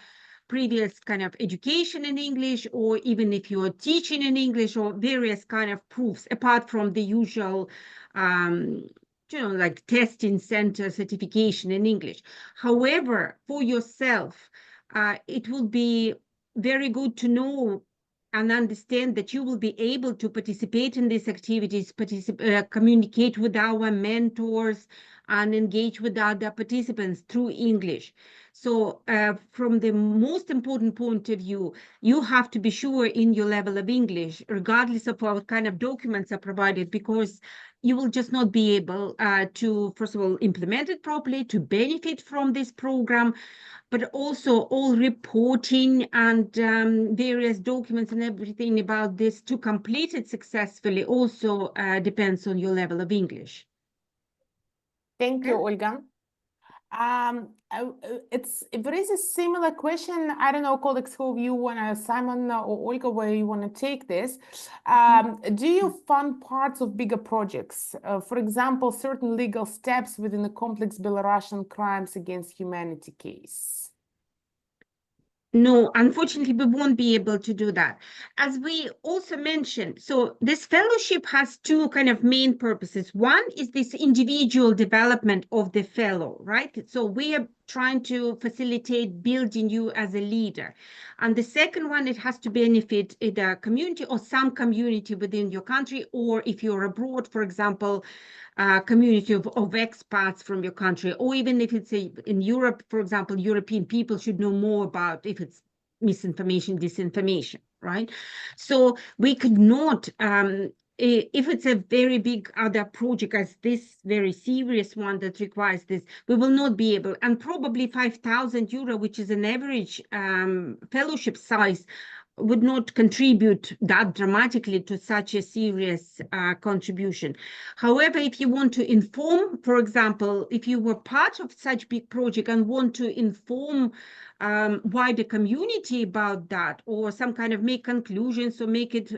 previous kind of education in English, or even if you are teaching in English, or various kind of proofs, apart from the usual, like testing center certification in English. However, for yourself, it will be very good to know and understand that you will be able to participate in these activities, communicate with our mentors, and engage with other participants through English. So from the most important point of view, you have to be sure in your level of English, regardless of what kind of documents are provided, because you will just not be able to, first of all, implement it properly, to benefit from this program, but also all reporting and various documents and everything about this to complete it successfully also depends on your level of English. Thank you, Olga. There is a similar question. I don't know, colleagues, who you want to, Simon or Olga, where you want to take this. Do you fund parts of bigger projects? For example, certain legal steps within a complex Belarusian crimes against humanity case? No, unfortunately, we won't be able to do that. As we also mentioned, so this fellowship has two kind of main purposes. One is this individual development of the fellow, right? So we are trying to facilitate building you as a leader. And the second one, it has to benefit the community or some community within your country, or if you're abroad, for example, community of expats from your country, or even if it's in Europe, for example, European people should know more about if it's misinformation, disinformation, right? So we could not, if it's a very big other project as this very serious one that requires this, we will not be able, and probably €5,000, which is an average fellowship size, would not contribute that dramatically to such a serious contribution. However, if you want to inform, for example, if you were part of such big project and want to inform wider community about that, or some kind of make conclusions or make it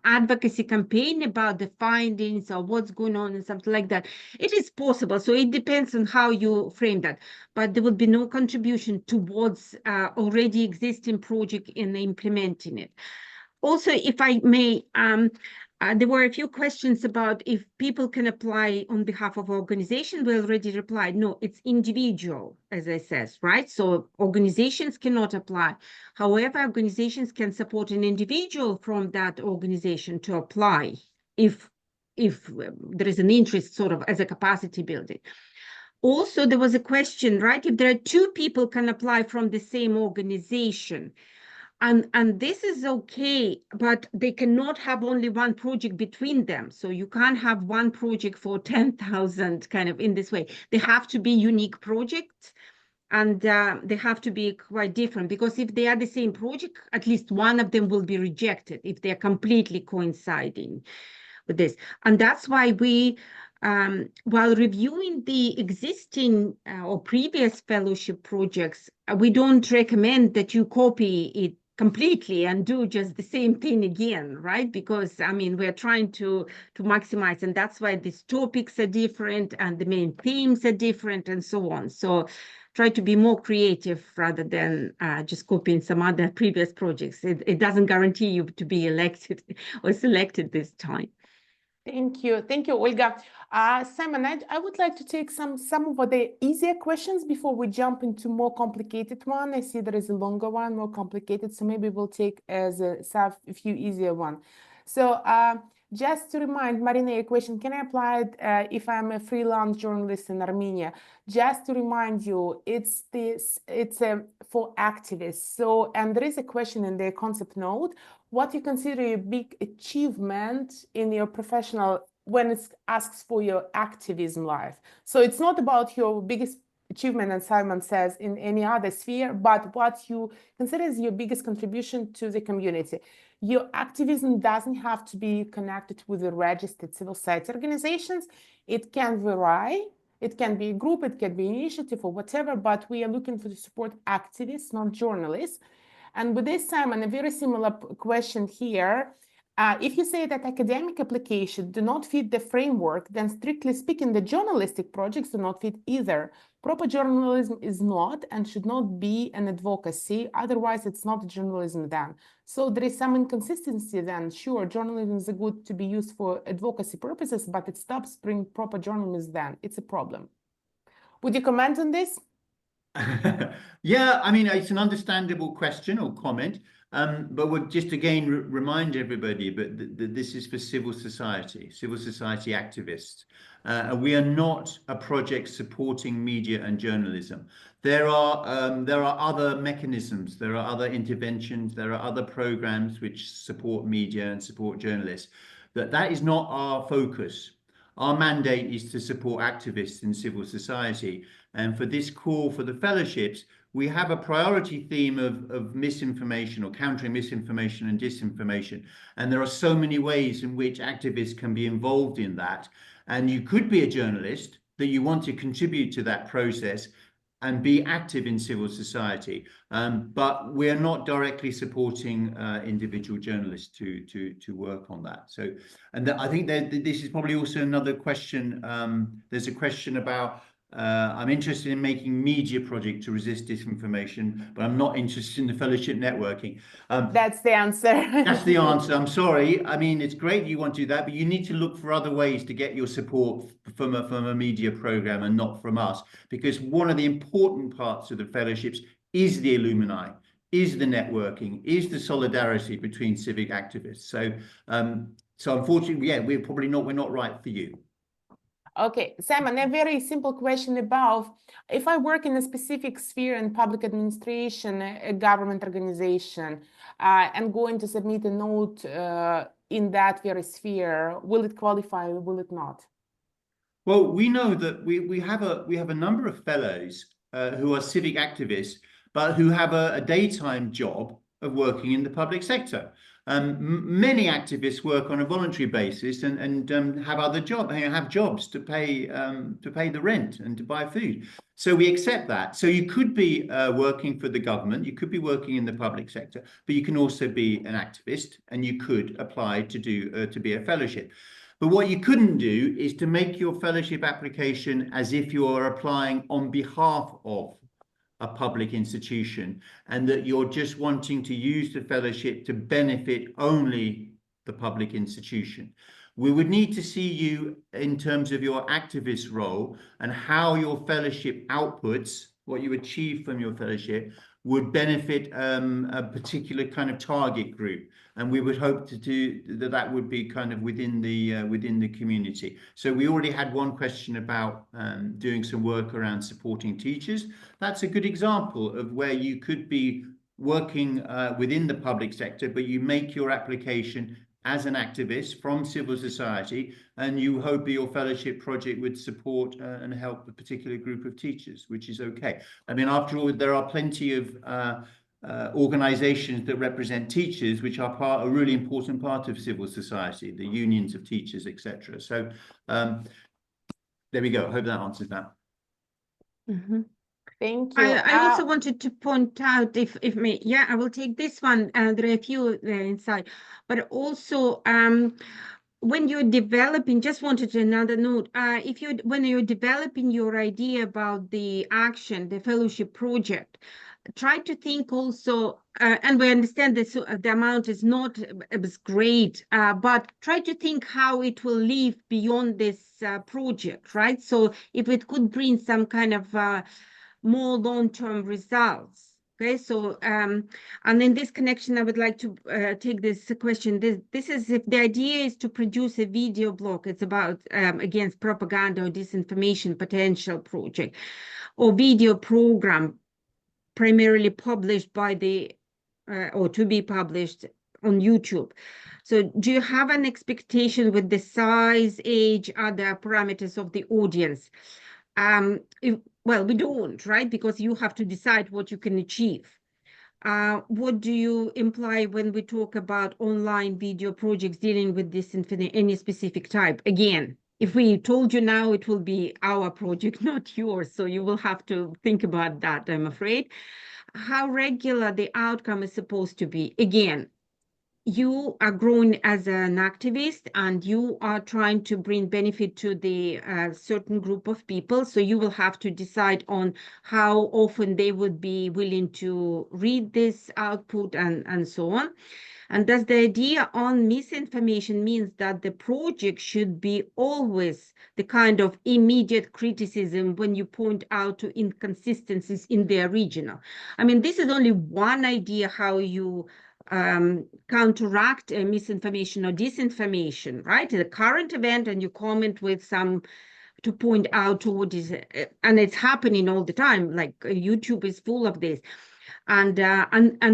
advocacy campaign about the findings or what's going on and something like that, it is possible. So it depends on how you frame that, but there will be no contribution towards already existing project in implementing it. Also, if I may, there were a few questions about if people can apply on behalf of organization. We already replied, no, it's individual, as I said, right? So organizations cannot apply. However, organizations can support an individual from that organization to apply if there is an interest sort of as a capacity building. Also, there was a question, right? If there are two people can apply from the same organization, and this is okay, but they cannot have only one project between them. So you can't have one project for 10,000 kind of in this way. They have to be unique projects, and they have to be quite different, because if they are the same project, at least one of them will be rejected if they're completely coinciding with this. And that's why we, while reviewing the existing or previous fellowship projects, we don't recommend that you copy it completely and do just the same thing again, right? Because I mean, we're trying to maximize, and that's why these topics are different and the main themes are different and so on. So try to be more creative rather than just copying some other previous projects. It doesn't guarantee you to be elected or selected this time. Thank you, Olga. Simon, I would like to take some of the easier questions before we jump into more complicated one. I see there is a longer one, more complicated, so maybe we'll take as a few easier one. So just to remind Marina, your question, can I apply it if I'm a freelance journalist in Armenia? Just to remind you, it's for activists. So, and there is a question in the concept note, what you consider a big achievement in your professional, when it asks for your activism life. So it's not about your biggest achievement, as Simon says, in any other sphere, but what you consider as your biggest contribution to the community. Your activism doesn't have to be connected with the registered civil society organizations. It can vary. It can be a group, it can be an initiative or whatever, but we are looking to support activists, not journalists. And with this, Simon, a very similar question here. If you say that academic applications do not fit the framework, then strictly speaking, the journalistic projects do not fit either. Proper journalism is not and should not be an advocacy. Otherwise, it's not journalism then. So there is some inconsistency then. Sure, journalism is good to be used for advocacy purposes, but it stops being proper journalism then. It's a problem. Would you comment on this? Yeah, I mean, it's an understandable question or comment, but we'll just again remind everybody, but this is for civil society activists. We are not a project supporting media and journalism. There are other mechanisms, there are other interventions, there are other programs which support media and support journalists. That is not our focus. Our mandate is to support activists in civil society. And for this call for the fellowships, we have a priority theme of misinformation or countering misinformation and disinformation. And there are so many ways in which activists can be involved in that. And you could be a journalist that you want to contribute to that process and be active in civil society. But we're not directly supporting individual journalists to work on that. So, and I think that this is probably also another question. There's a question about, I'm interested in making media project to resist disinformation, but I'm not interested in the fellowship networking. That's the answer. That's the answer. I'm sorry. I mean, it's great you want to do that, but you need to look for other ways to get your support from a media program and not from us, because one of the important parts of the fellowships is the alumni, is the networking, is the solidarity between civic activists. So, so unfortunately, yeah, we're not right for you. Okay, Simon, a very simple question about if I work in a specific sphere in public administration, a government organization, and going to submit a note in that very sphere, will it qualify or will it not? Well, we know that we have a number of fellows who are civic activists, but who have a daytime job of working in the public sector. Many activists work on a voluntary basis and have other jobs to pay the rent and to buy food. So we accept that. So you could be working for the government, you could be working in the public sector, but you can also be an activist, and you could apply to be a fellowship. But what you couldn't do is to make your fellowship application as if you are applying on behalf of a public institution, and that you're just wanting to use the fellowship to benefit only the public institution. We would need to see you in terms of your activist role and how your fellowship outputs, what you achieve from your fellowship, would benefit a particular kind of target group. And we would hope to do that would be kind of within the community. So we already had one question about doing some work around supporting teachers. That's a good example of where you could be working within the public sector, but you make your application as an activist from civil society, and you hope that your fellowship project would support and help a particular group of teachers, which is okay. I mean, after all, there are plenty of organizations that represent teachers, which are a really important part of civil society, the unions of teachers, etc. So there we go. I hope that answers that. Mm-hmm. Thank you. I also wanted to point out, if I will take this one. There are a few there inside, but also when you're developing, just wanted another note. When you're developing your idea about the action, the fellowship project, try to think also, and we understand that the amount is not as great, but try to think how it will live beyond this project, right? So if it could bring some kind of more long-term results. Okay, so and in this connection, I would like to take this question. This is if the idea is to produce a video blog. It's about against propaganda or disinformation potential project, or video program, primarily published by the or to be published on YouTube. So do you have an expectation with the size, age, other parameters of the audience? Well, we don't, right? Because you have to decide what you can achieve. What do you imply when we talk about online video projects dealing with this any specific type? Again, if we told you now, it will be our project, not yours. So you will have to think about that, I'm afraid. How regular the outcome is supposed to be. Again, you are growing as an activist and you are trying to bring benefit to the certain group of people. So you will have to decide on how often they would be willing to read this output and so on. And does the idea on misinformation means that the project should be always the kind of immediate criticism when you point out to inconsistencies in the original? I mean, this is only one idea how you counteract misinformation or disinformation, right? The current event, and you comment with some to point out to what is, and it's happening all the time. Like YouTube is full of this, and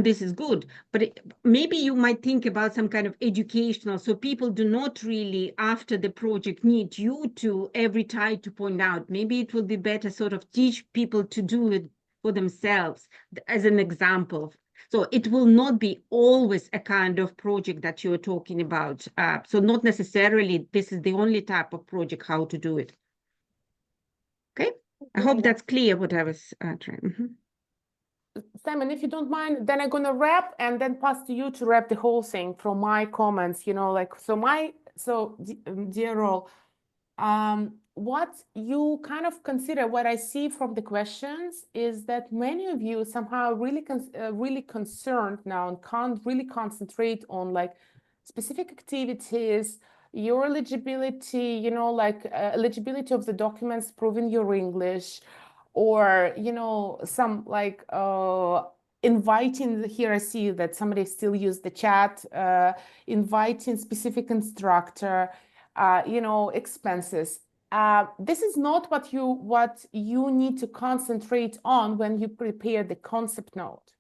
this is good. But maybe you might think about some kind of educational, so people do not really, after the project, need you to every time to point out. Maybe it will be better sort of teach people to do it for themselves, as an example. So it will not be always a kind of project that you're talking about. So not necessarily this is the only type of project, how to do it. Okay, I hope that's clear what I was trying. Mm-hmm. Simon, if you don't mind, then I'm gonna wrap and then pass to you to wrap the whole thing from my comments, you know, like, dear Rol, what you kind of consider, what I see from the questions is that many of you somehow really concerned now and can't really concentrate on like specific activities, your eligibility, you know, like eligibility of the documents proving your English, or, you know, some like inviting, here I see that somebody still use the chat, inviting specific instructor, you know, expenses. this is not what you need to concentrate on when you prepare the concept note.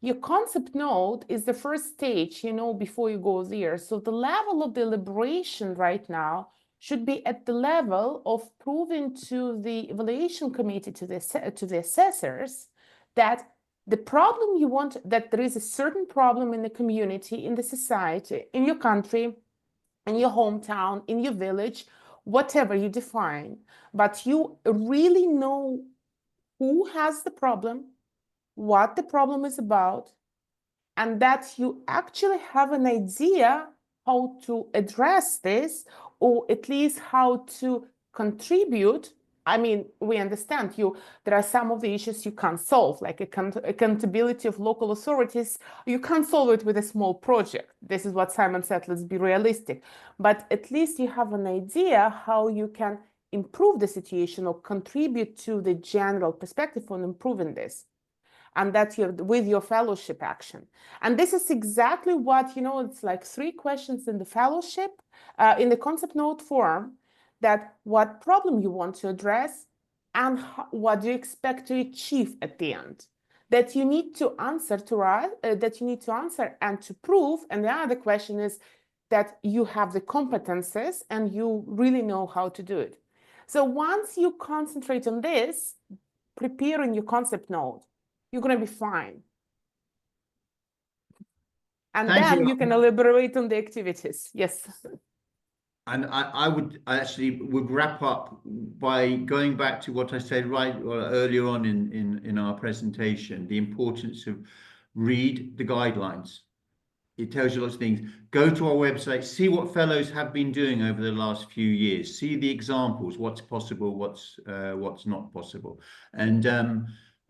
Your concept note is the first stage, you know, before you go there. So the level of deliberation right now should be at the level of proving to the evaluation committee, to the assessors, that the problem you want, that there is a certain problem in the community, in the society, in your country, in your hometown, in your village, whatever you define, but you really know who has the problem, what the problem is about, and that you actually have an idea how to address this, or at least how to contribute. I mean, we understand there are some of the issues you can't solve, like accountability of local authorities. You can't solve it with a small project. This is what Simon said, let's be realistic. But at least you have an idea how you can improve the situation or contribute to the general perspective on improving this. And that you're with your fellowship action. And this is exactly what, you know, it's like 3 questions in the fellowship, in the concept note form, that what problem you want to address and what do you expect to achieve at the end, that you need to answer to us, that you need to answer and to prove. And the other question is that you have the competences and you really know how to do it. So once you concentrate on this, preparing your concept note, you're going to be fine. And Thank then you. you can elaborate on the activities. Yes. And I would wrap up by going back to what I said earlier on in our presentation, the importance of read the guidelines. It tells you lots of things. Go to our website, see what fellows have been doing over the last few years, see the examples, what's possible, what's not possible. And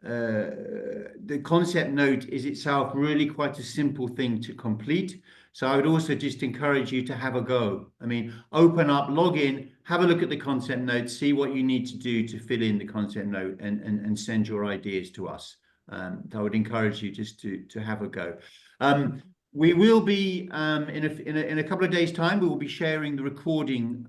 the concept note is itself really quite a simple thing to complete. So I would also just encourage you to have a go. I mean, open up, log in, have a look at the concept note, see what you need to do to fill in the concept note and send your ideas to us. I would encourage you just to have a go. We will be, in a couple of days' time, we will be sharing the recording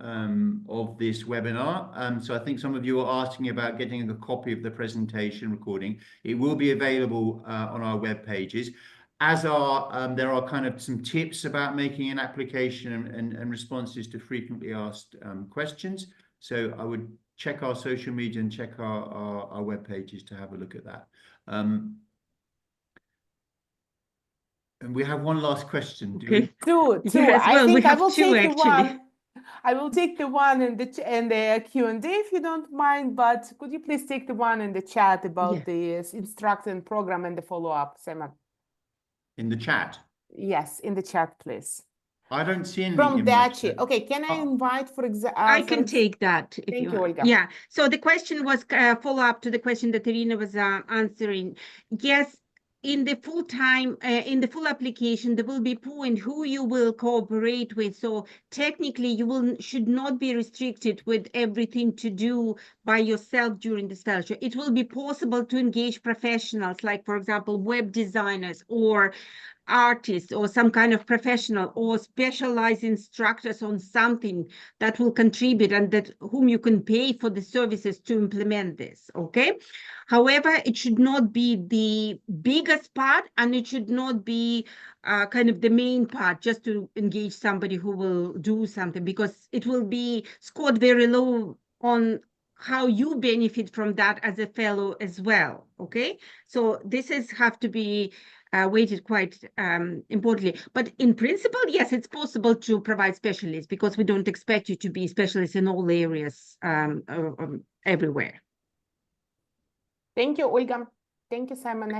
of this webinar. So I think some of you are asking about getting a copy of the presentation recording. It will be available on our web pages. There are kind of some tips about making an application and responses to frequently asked questions. So I would check our social media and check our web pages to have a look at that. And we have one last question. Two. Yes, I think I will two, take the actually. one. I will take the one in the Q&A if you don't mind, but could you please take the one in the chat about the instructing program and the follow-up, Simon? In the chat? Yes, in the chat, please. I don't see anything From in my Dachi. chat. Okay, can I invite, for example? I can take that if Thank you want. Olga. Yeah, so the question was follow-up to the question that Irina was answering. Yes, in the full application, there will be point who you will cooperate with. So technically, you should not be restricted with everything to do by yourself during this fellowship. It will be possible to engage professionals, like, for example, web designers or artists or some kind of professional or specialized instructors on something that will contribute and that whom you can pay for the services to implement this. Okay. However, it should not be the biggest part and it should not be kind of the main part just to engage somebody who will do something, because it will be scored very low on how you benefit from that as a fellow as well. Okay. So this have to be weighted quite importantly. But in principle, yes, it's possible to provide specialists, because we don't expect you to be specialists in all areas everywhere. Thank you, Olga. Thank you, Simon.